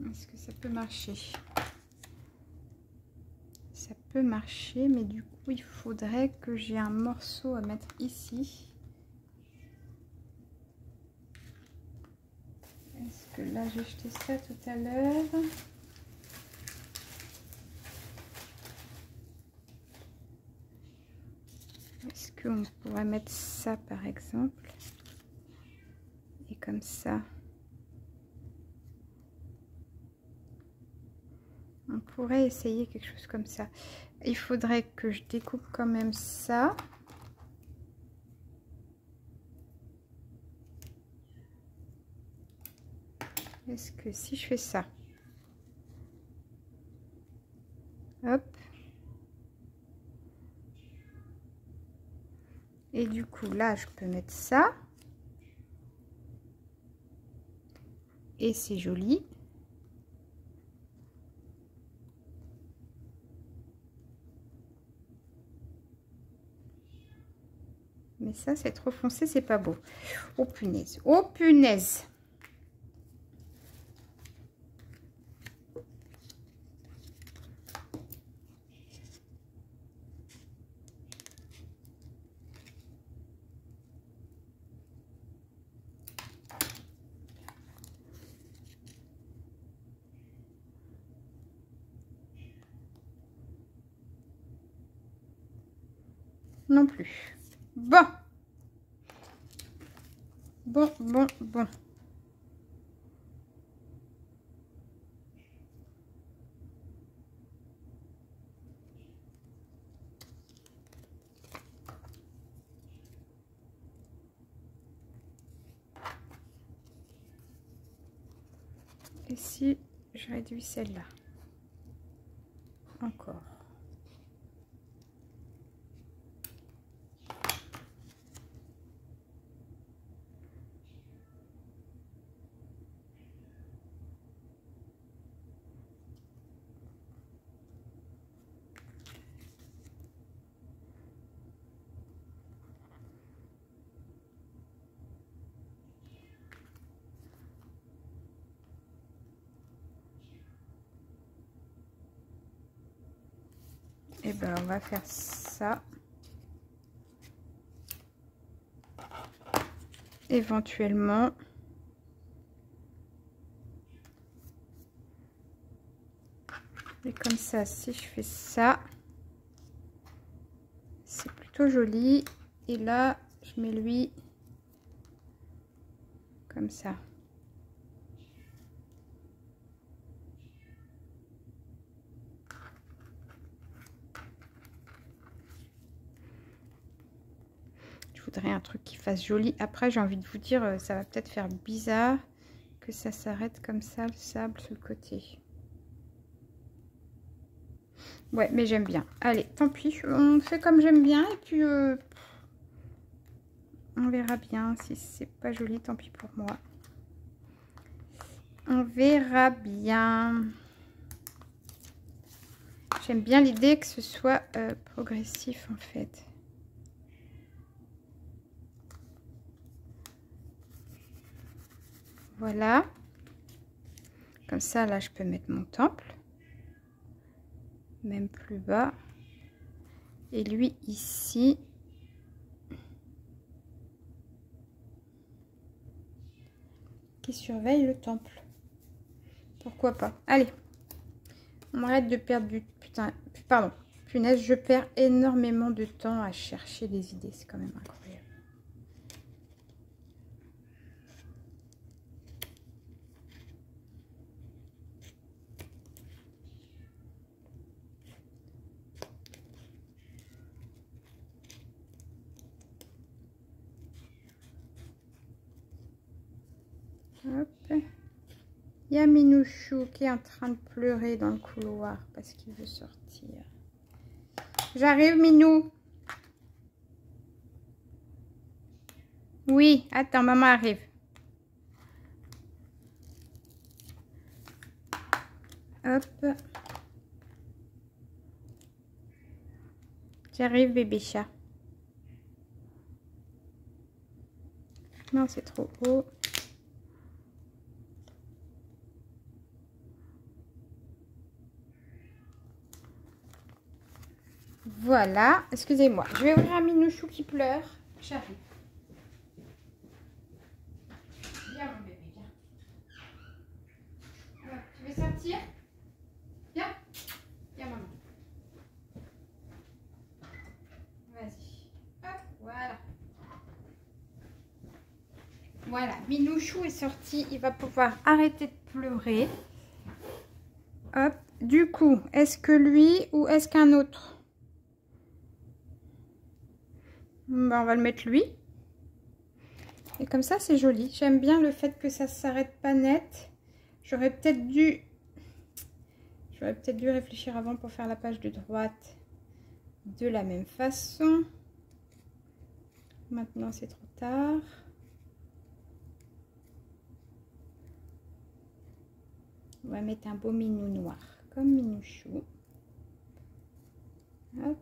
Est-ce que ça peut marcher? Ça peut marcher, mais du coup, il faudrait que j'ai un morceau à mettre ici. Est-ce que là, j'ai jeté ça tout à l'heure? Est-ce qu'on pourrait mettre ça, par exemple? Et comme ça. On pourrait essayer quelque chose comme ça. Il faudrait que je découpe quand même ça. Est-ce que si je fais ça, hop, et du coup là je peux mettre ça, et c'est joli. Mais ça c'est trop foncé, c'est pas beau. Oh punaise, oh punaise. Non plus. Bon. Bon. Et si je réduis celle-là? Encore. Et ben on va faire ça. Éventuellement. Et comme ça, si je fais ça, c'est plutôt joli. Et là, je mets lui comme ça. Je voudrais un truc qui fasse joli. Après, j'ai envie de vous dire, ça va peut-être faire bizarre que ça s'arrête comme ça, le sable sur le côté. Ouais, mais j'aime bien. Allez, tant pis, on fait comme j'aime bien. Et puis, on verra bien. Si c'est pas joli, tant pis pour moi. On verra bien. J'aime bien l'idée que ce soit progressif en fait. Voilà. Comme ça, là, je peux mettre mon temple. Même plus bas. Et lui, ici. Qui surveille le temple. Pourquoi pas. Allez. On arrête de perdre du... Putain, pardon. Punaise, je perds énormément de temps à chercher des idées. C'est quand même incroyable. Hop. Il y a Minouchou qui est en train de pleurer dans le couloir parce qu'il veut sortir. J'arrive, Minou. Oui, attends, maman arrive. Hop. J'arrive, bébé chat. Non, c'est trop haut. Voilà, excusez-moi. Je vais ouvrir un Minouchou qui pleure. J'arrive. Viens, mon bébé, viens. Alors, tu veux sortir? Viens. Viens, maman. Vas-y. Hop, voilà. Voilà, Minouchou est sorti. Il va pouvoir arrêter de pleurer. Hop. Du coup, est-ce que lui ou est-ce qu'un autre? Ben, on va le mettre lui. Et comme ça, c'est joli. J'aime bien le fait que ça ne s'arrête pas net. J'aurais peut-être dû réfléchir avant pour faire la page de droite de la même façon. Maintenant, c'est trop tard. On va mettre un beau minou noir, comme Minouchou. Hop.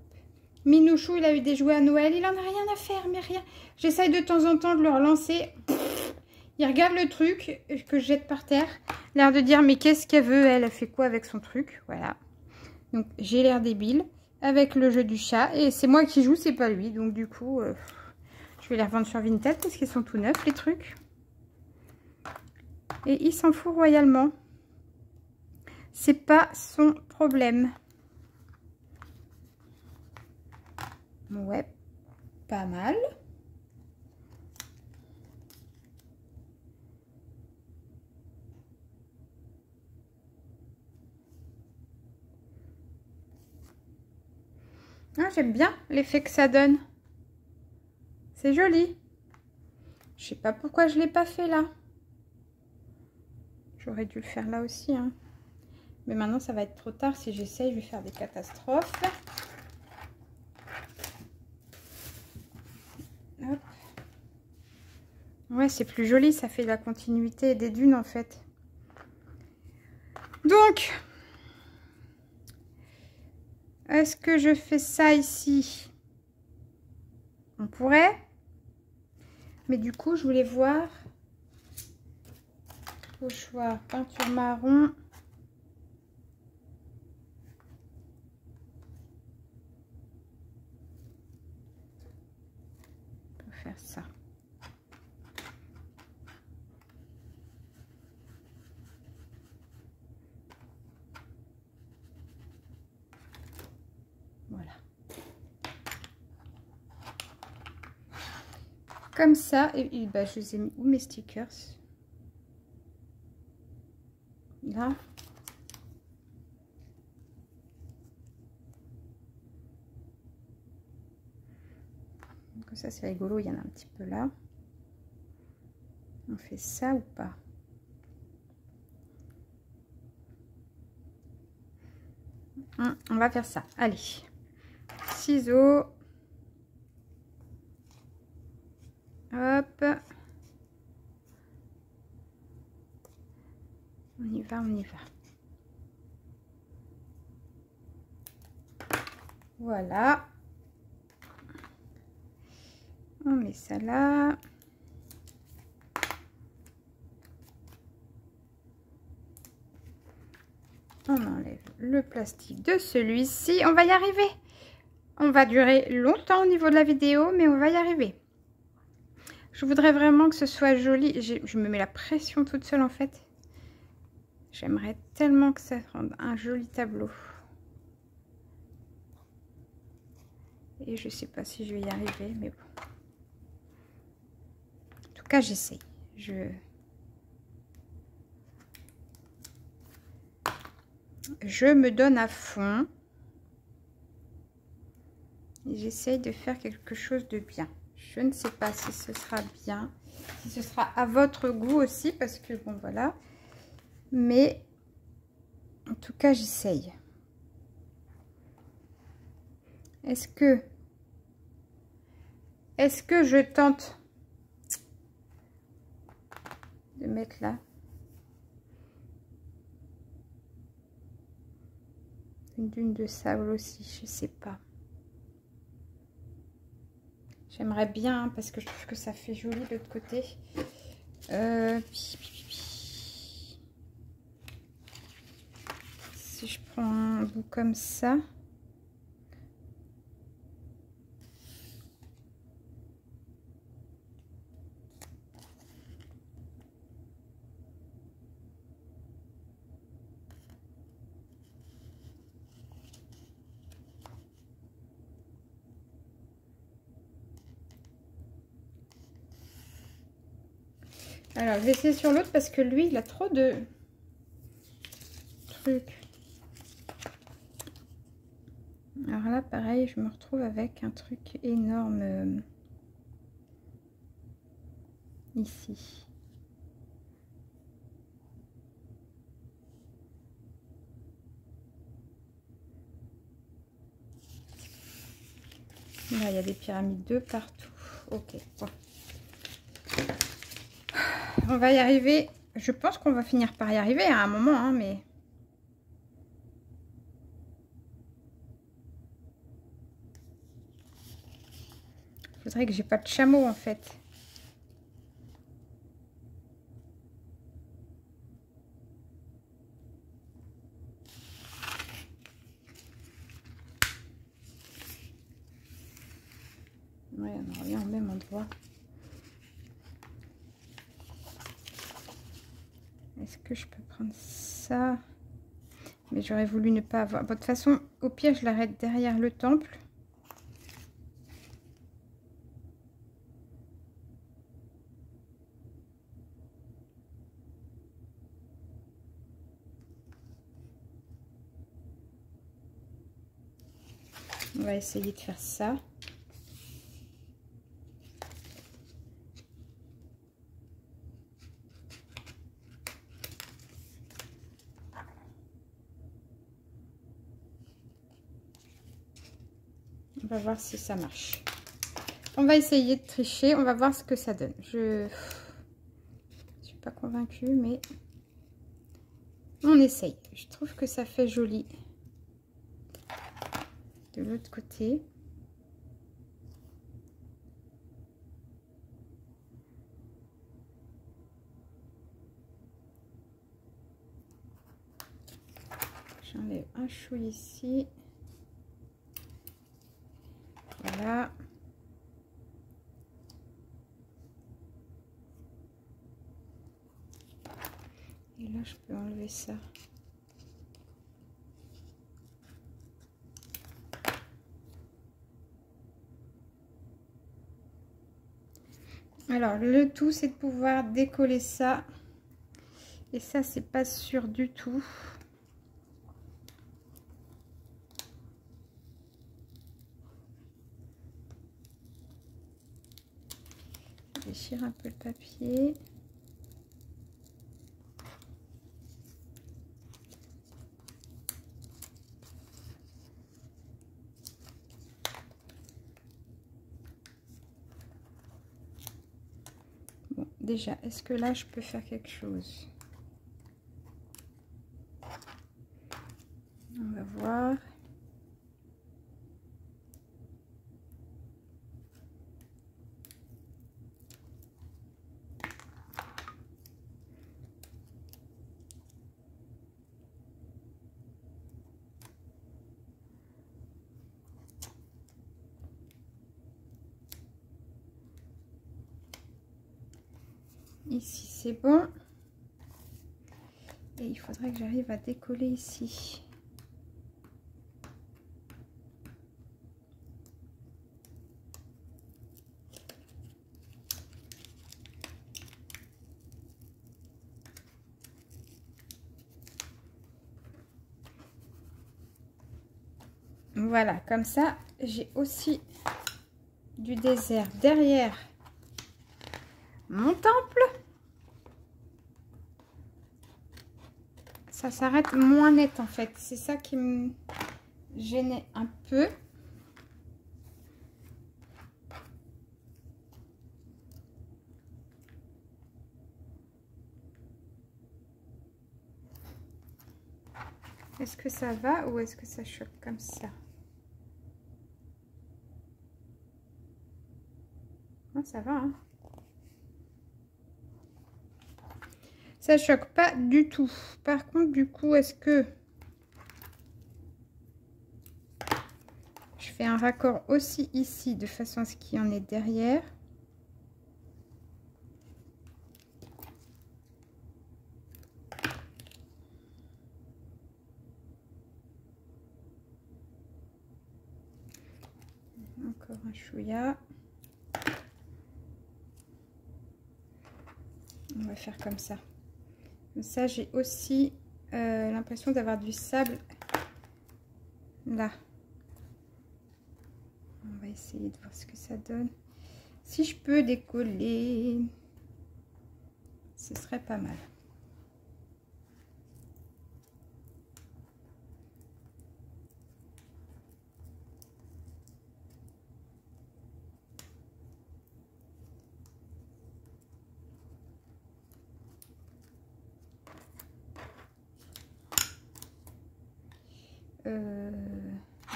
Minouchou, il a eu des jouets à Noël. Il en a rien à faire, mais rien. J'essaye de temps en temps de le relancer. Il regarde le truc que je jette par terre. L'air de dire, mais qu'est-ce qu'elle veut? Elle fait quoi avec son truc? Voilà. Donc, j'ai l'air débile avec le jeu du chat. Et c'est moi qui joue, c'est pas lui. Donc, du coup, je vais les revendre sur Vinted parce qu'ils sont tout neufs, les trucs. Et il s'en fout royalement. C'est pas son problème. Ouais, pas mal. Ah, j'aime bien l'effet que ça donne. C'est joli. Je sais pas pourquoi je l'ai pas fait là. J'aurais dû le faire là aussi, hein. Mais maintenant, ça va être trop tard. Si j'essaye, je vais faire des catastrophes. Hop. Ouais, c'est plus joli. Ça fait la continuité des dunes, en fait. Donc, est-ce que je fais ça ici? On pourrait. Mais du coup, je voulais voir. Pochoir, peinture marron. Faire ça. Voilà. Comme ça, et bah, je les ai mis où mes stickers? Là. Comme ça, c'est rigolo, il y en a un petit peu là. On fait ça ou pas? On va faire ça. Allez. Ciseaux. Hop. On y va, on y va. Voilà. On met ça là. On enlève le plastique de celui-ci. On va y arriver. On va durer longtemps au niveau de la vidéo, mais on va y arriver. Je voudrais vraiment que ce soit joli. Je me mets la pression toute seule en fait. J'aimerais tellement que ça rende un joli tableau. Et je sais pas si je vais y arriver, mais bon. En tout cas, j'essaye. Je me donne à fond. Et j'essaye de faire quelque chose de bien. Je ne sais pas si ce sera bien. Si ce sera à votre goût aussi, parce que bon, voilà. Mais en tout cas, j'essaye. Est-ce que je tente de mettre là une dune de sable aussi? Je sais pas. J'aimerais bien, parce que je trouve que ça fait joli de l'autre côté. Si je prends un bout comme ça. Alors, je vais essayer sur l'autre parce que lui, il a trop de trucs. Alors là, pareil, je me retrouve avec un truc énorme ici. Là, il y a des pyramides de partout. Ok, bon. On va y arriver. Je pense qu'on va finir par y arriver à un moment, hein, mais... Il faudrait que j'ai pas de chameau, en fait. Ouais, on revient au même endroit. Est-ce que je peux prendre ça? Mais j'aurais voulu ne pas avoir... Bon, de toute façon, au pire, je l'arrête derrière le temple. On va essayer de faire ça. On va voir si ça marche. On va essayer de tricher. On va voir ce que ça donne. Je suis pas convaincue, mais on essaye. Je trouve que ça fait joli. De l'autre côté. J'enlève un chou ici. Voilà. Et là, je peux enlever ça. Alors, le tout, c'est de pouvoir décoller ça. Et ça, c'est pas sûr du tout. Je déchire un peu le papier. Bon, déjà, est-ce que là, je peux faire quelque chose? On va voir. Ici, c'est bon. Et il faudrait que j'arrive à décoller ici. Voilà, comme ça, j'ai aussi du désert derrière mon temple. Ça s'arrête moins net en fait. C'est ça qui me gênait un peu. Est-ce que ça va ou est-ce que ça choque comme ça? Non, ça va, hein. Ça choque pas du tout. Par contre, du coup, est-ce que je fais un raccord aussi ici de façon à ce qu'il y en ait derrière? Encore un chouïa. On va faire comme ça. Comme ça, j'ai aussi l'impression d'avoir du sable là. On va essayer de voir ce que ça donne. Si je peux décoller, ce serait pas mal.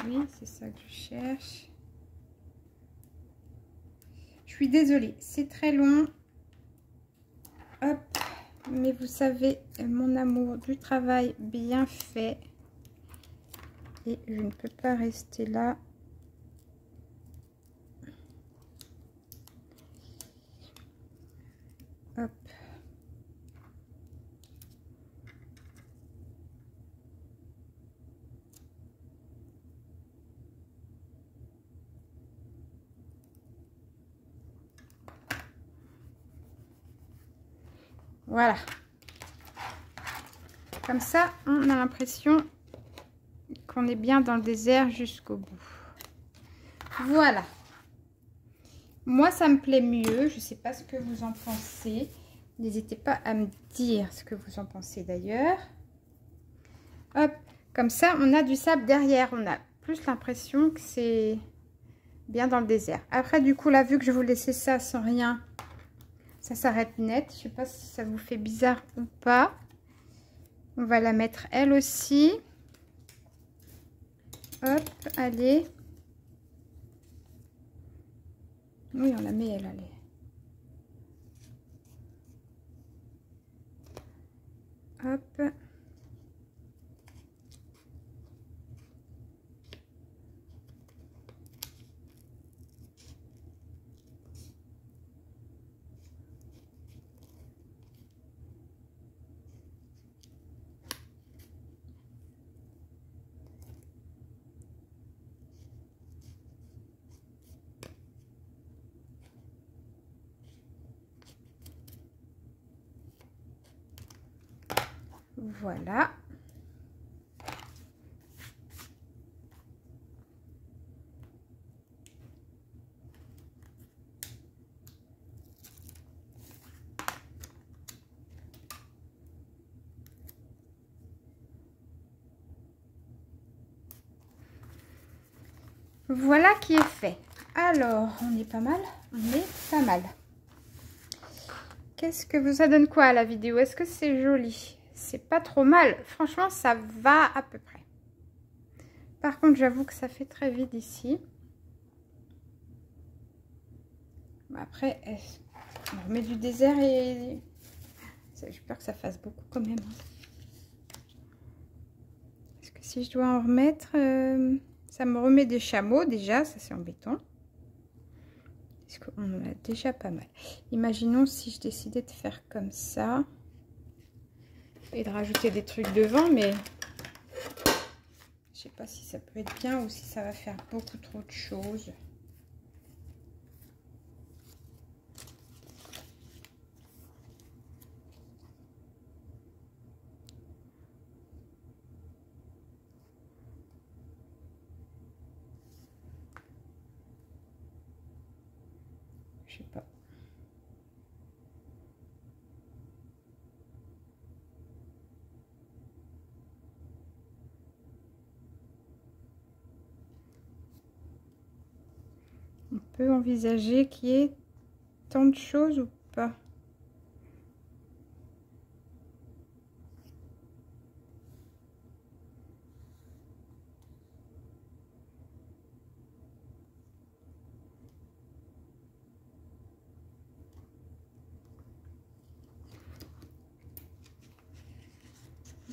Oui, c'est ça que je cherche. Je suis désolée, c'est très long. Hop, mais vous savez, mon amour du travail bien fait. Et je ne peux pas rester là. Hop. Voilà. Comme ça, on a l'impression qu'on est bien dans le désert jusqu'au bout. Voilà. Moi, ça me plaît mieux. Je ne sais pas ce que vous en pensez. N'hésitez pas à me dire ce que vous en pensez d'ailleurs. Hop. Comme ça, on a du sable derrière. On a plus l'impression que c'est bien dans le désert. Après, du coup, là, vu que je vous laissais ça sans rien, ça s'arrête net. Je sais pas si ça vous fait bizarre ou pas. On va la mettre elle aussi. Hop, allez. Oui, on la met elle, allez. Hop. Voilà. Voilà qui est fait. Alors, on est pas mal. On est pas mal. Qu'est-ce que vous ça donne quoi à la vidéo? Est-ce que c'est joli? C'est pas trop mal. Franchement, ça va à peu près. Par contre, j'avoue que ça fait très vide ici. Après, on remet du désert et... J'ai peur que ça fasse beaucoup quand même. Parce que si je dois en remettre... Ça me remet des chameaux déjà, ça c'est embêtant. Parce on en a déjà pas mal. Imaginons si je décidais de faire comme ça et de rajouter des trucs devant, mais je sais pas si ça peut être bien ou si ça va faire beaucoup trop de choses. Je sais pas. On peut envisager qu'il y ait tant de choses ou pas?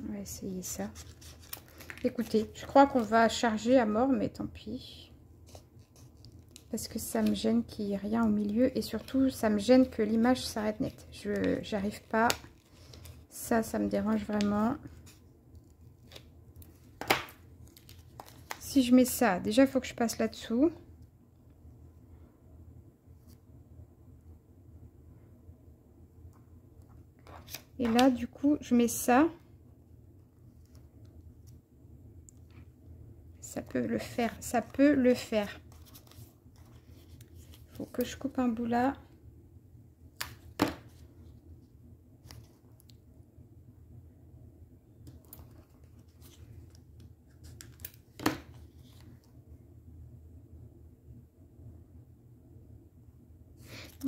On va essayer ça. Écoutez, je crois qu'on va charger à mort, mais tant pis. Parce que ça me gêne qu'il n'y ait rien au milieu. Et surtout, ça me gêne que l'image s'arrête net. J'arrive pas. Ça me dérange vraiment. Si je mets ça, déjà, il faut que je passe là-dessous. Et là, du coup, je mets ça. Ça peut le faire. Ça peut le faire. Il faut que je coupe un bout là.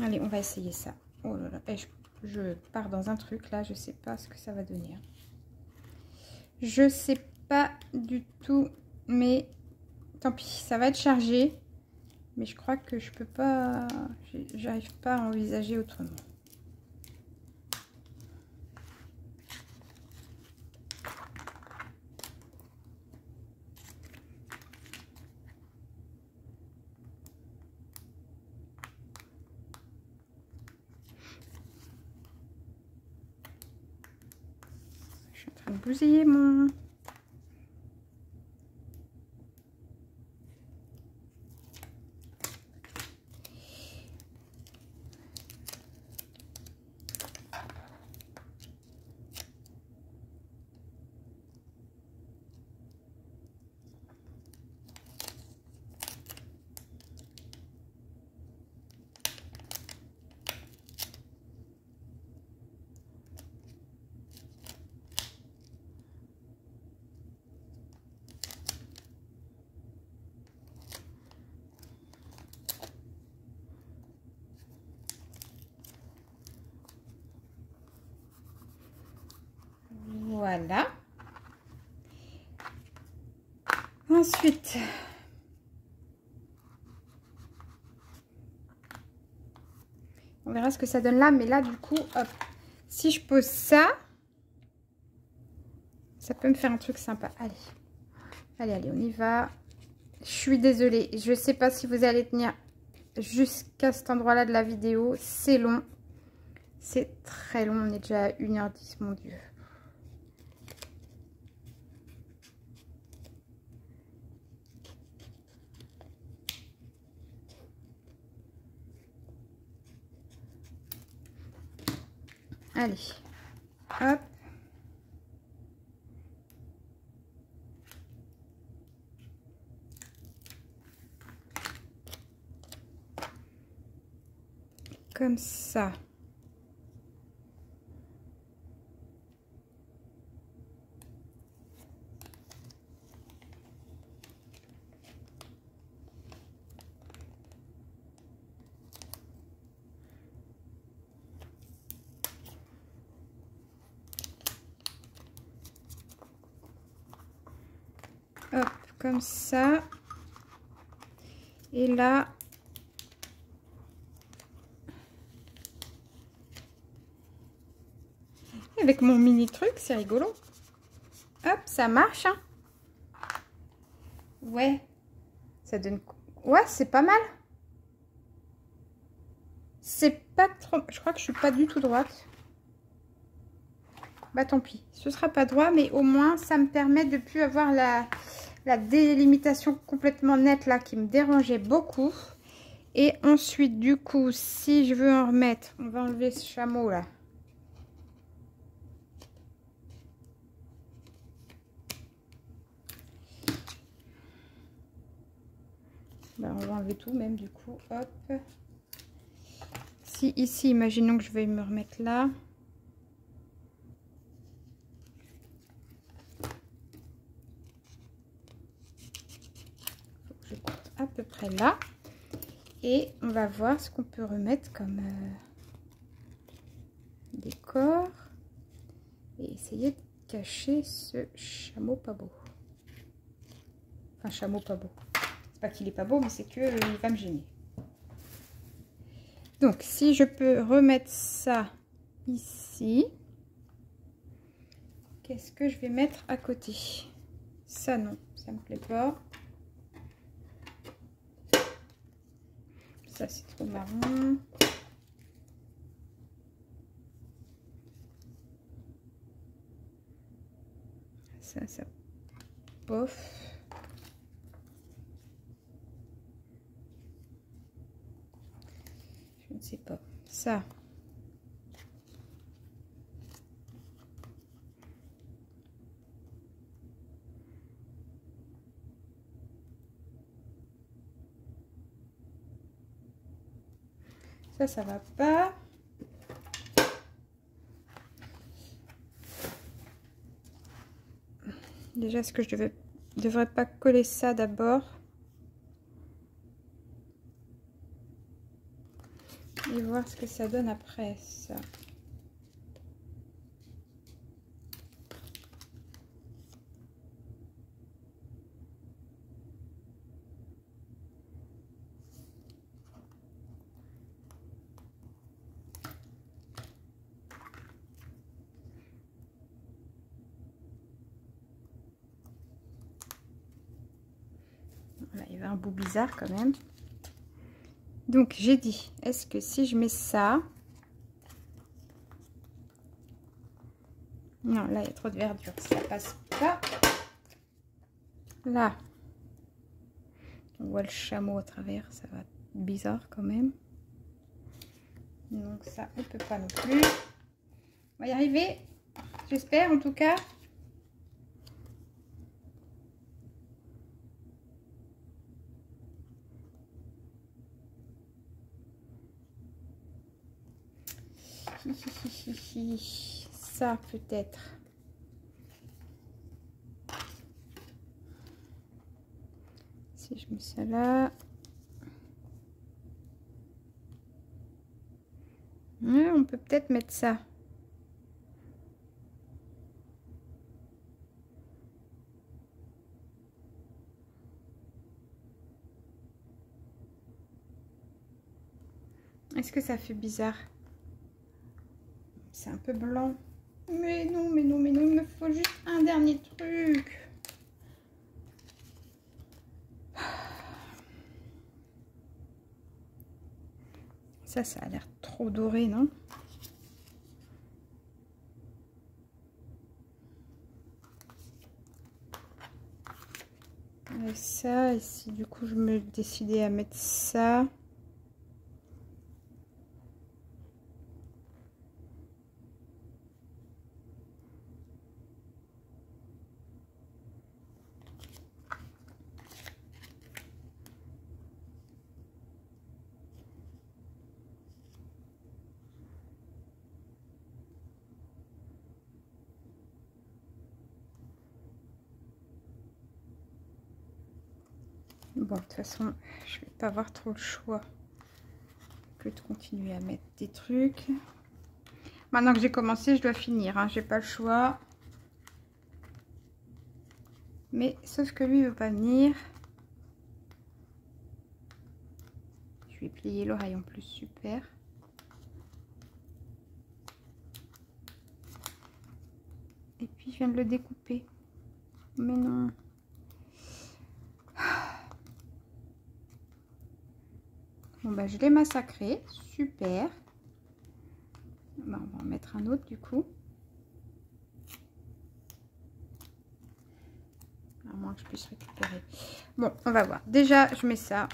Allez, on va essayer ça. Oh là là, et je pars dans un truc là, je sais pas ce que ça va donner. Je sais pas du tout, mais tant pis, ça va être chargé. Mais je crois que je peux pas, j'arrive pas à envisager autrement. Je suis en train de bousiller mon... Voilà. Ensuite, on verra ce que ça donne là. Mais là, du coup, hop, si je pose ça, ça peut me faire un truc sympa. Allez, allez, allez, on y va. Je suis désolée. Je ne sais pas si vous allez tenir jusqu'à cet endroit-là de la vidéo. C'est long. C'est très long. On est déjà à 1h10, mon Dieu. Allez, hop. Comme ça. Hop, comme ça. Et là, avec mon mini truc, c'est rigolo. Hop, ça marche, hein. Ouais, ça donne... Ouais, c'est pas mal. C'est pas trop... Je crois que je suis pas du tout droite. Bah tant pis, ce sera pas droit, mais au moins ça me permet de plus avoir la délimitation complètement nette là qui me dérangeait beaucoup. Et ensuite du coup, si je veux en remettre, on va enlever ce chameau là. Ben, on va enlever tout même du coup, hop. Si ici, imaginons que je vais me remettre là. Faut que je coupe à peu près là. Et on va voir ce qu'on peut remettre comme décor. Et essayer de cacher ce chameau pas beau. Enfin, chameau pas beau. C'est pas qu'il est pas beau, mais c'est que il va me gêner. Donc, si je peux remettre ça ici, qu'est-ce que je vais mettre à côté? Ça, non, ça me plaît pas. Ça, c'est trop marron. Ça, bof. Je ne sais pas. Ça. Ça va pas. Déjà, est-ce que je devrais pas coller ça d'abord? Et voir ce que ça donne après ça. Voilà, il y avait un bout bizarre quand même. Donc j'ai dit, est-ce que si je mets ça... Non, là il y a trop de verdure, ça passe pas. Là, on voit le chameau à travers, ça va être bizarre quand même. Donc ça, on peut pas non plus. On va y arriver, j'espère en tout cas. Ça peut-être. Si je mets ça là. Ouais, on peut peut-être mettre ça. Est-ce que ça fait bizarre? C'est un peu blanc. Mais non, mais non, mais non, il me faut juste un dernier truc. Ça a l'air trop doré, non? Et ça, et si du coup je me décidais à mettre ça. Bon, de toute façon, je vais pas avoir trop le choix que de continuer à mettre des trucs. Maintenant que j'ai commencé, je dois finir, hein, j'ai pas le choix. Mais sauf que lui, il veut pas venir. Je vais plier l'oreille en plus, super. Et puis je viens de le découper. Mais non. Bon, bah, je l'ai massacré. Super. Bah, on va en mettre un autre du coup. À moins que je puisse récupérer. Bon, on va voir. Déjà, je mets ça.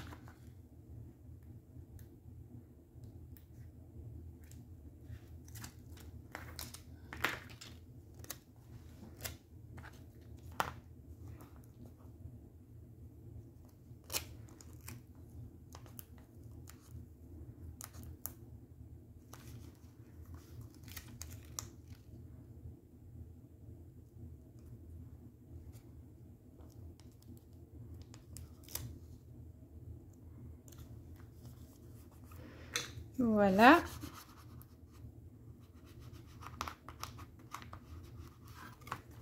Voilà.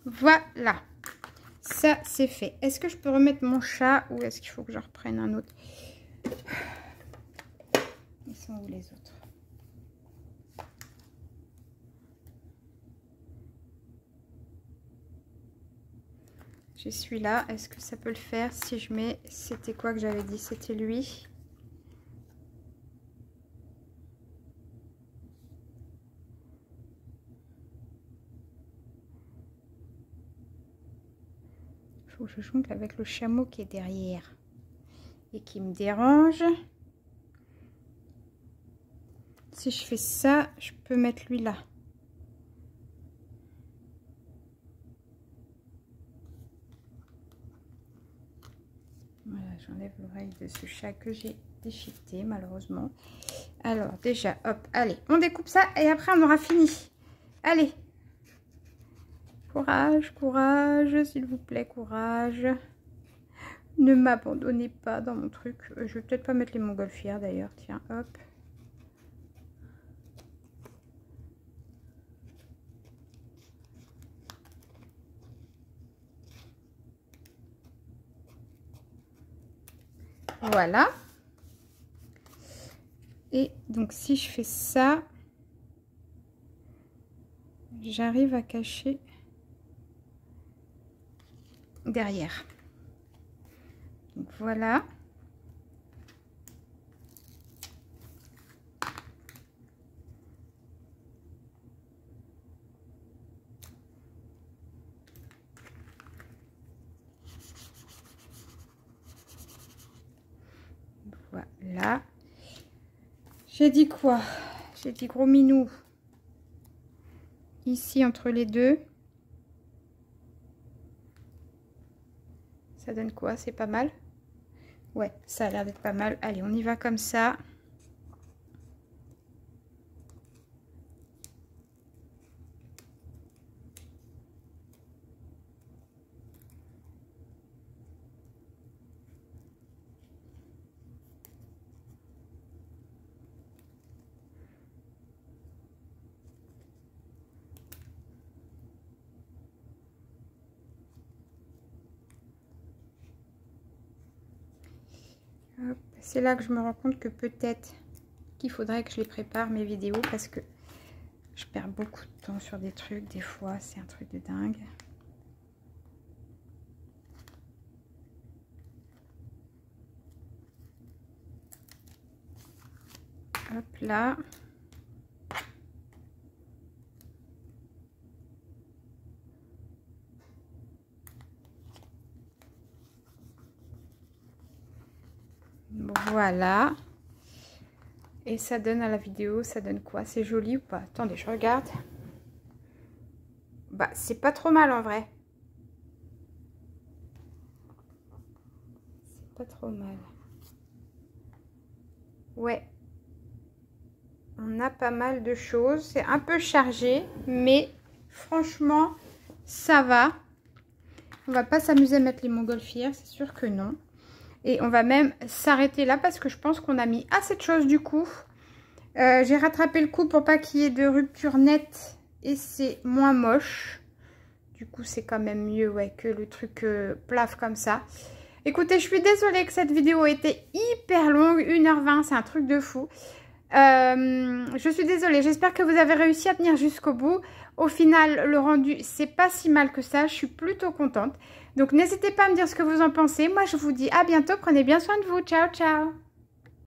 Voilà. Ça, c'est fait. Est-ce que je peux remettre mon chat ou est-ce qu'il faut que je reprenne un autre? Ils sont où les autres? J'ai celui-là. Est-ce que ça peut le faire si je mets... C'était quoi que j'avais dit? C'était lui. Il faut que je jongle avec le chameau qui est derrière et qui me dérange. Si je fais ça, je peux mettre lui là. Voilà, j'enlève l'oreille de ce chat que j'ai déchiqueté malheureusement. Alors déjà, hop, allez, on découpe ça et après on aura fini. Allez. Courage, courage, s'il vous plaît, courage. Ne m'abandonnez pas dans mon truc. Je vais peut-être pas mettre les montgolfières d'ailleurs. Tiens, hop. Voilà. Et donc si je fais ça, j'arrive à cacher derrière. Donc voilà. Voilà. J'ai dit quoi? J'ai dit gros minou. Ici entre les deux. Ça donne quoi? C'est pas mal? Ouais, ça a l'air d'être pas mal. Allez, on y va comme ça. C'est là que je me rends compte que peut-être qu'il faudrait que je les prépare mes vidéos parce que je perds beaucoup de temps sur des trucs. Des fois, c'est un truc de dingue. Hop là. Voilà. Et ça donne à la vidéo, ça donne quoi? C'est joli ou pas? Attendez, je regarde. Bah, c'est pas trop mal en vrai. C'est pas trop mal. Ouais. On a pas mal de choses. C'est un peu chargé, mais franchement, ça va. On va pas s'amuser à mettre les montgolfières, c'est sûr que non. Et on va même s'arrêter là parce que je pense qu'on a mis assez de choses du coup. J'ai rattrapé le coup pour pas qu'il y ait de rupture nette et c'est moins moche. Du coup, c'est quand même mieux ouais, que le truc plaf comme ça. Écoutez, je suis désolée que cette vidéo était hyper longue. 1h20, c'est un truc de fou. Je suis désolée. J'espère que vous avez réussi à tenir jusqu'au bout. Au final, le rendu, c'est pas si mal que ça. Je suis plutôt contente. Donc, n'hésitez pas à me dire ce que vous en pensez. Moi, je vous dis à bientôt. Prenez bien soin de vous. Ciao, ciao.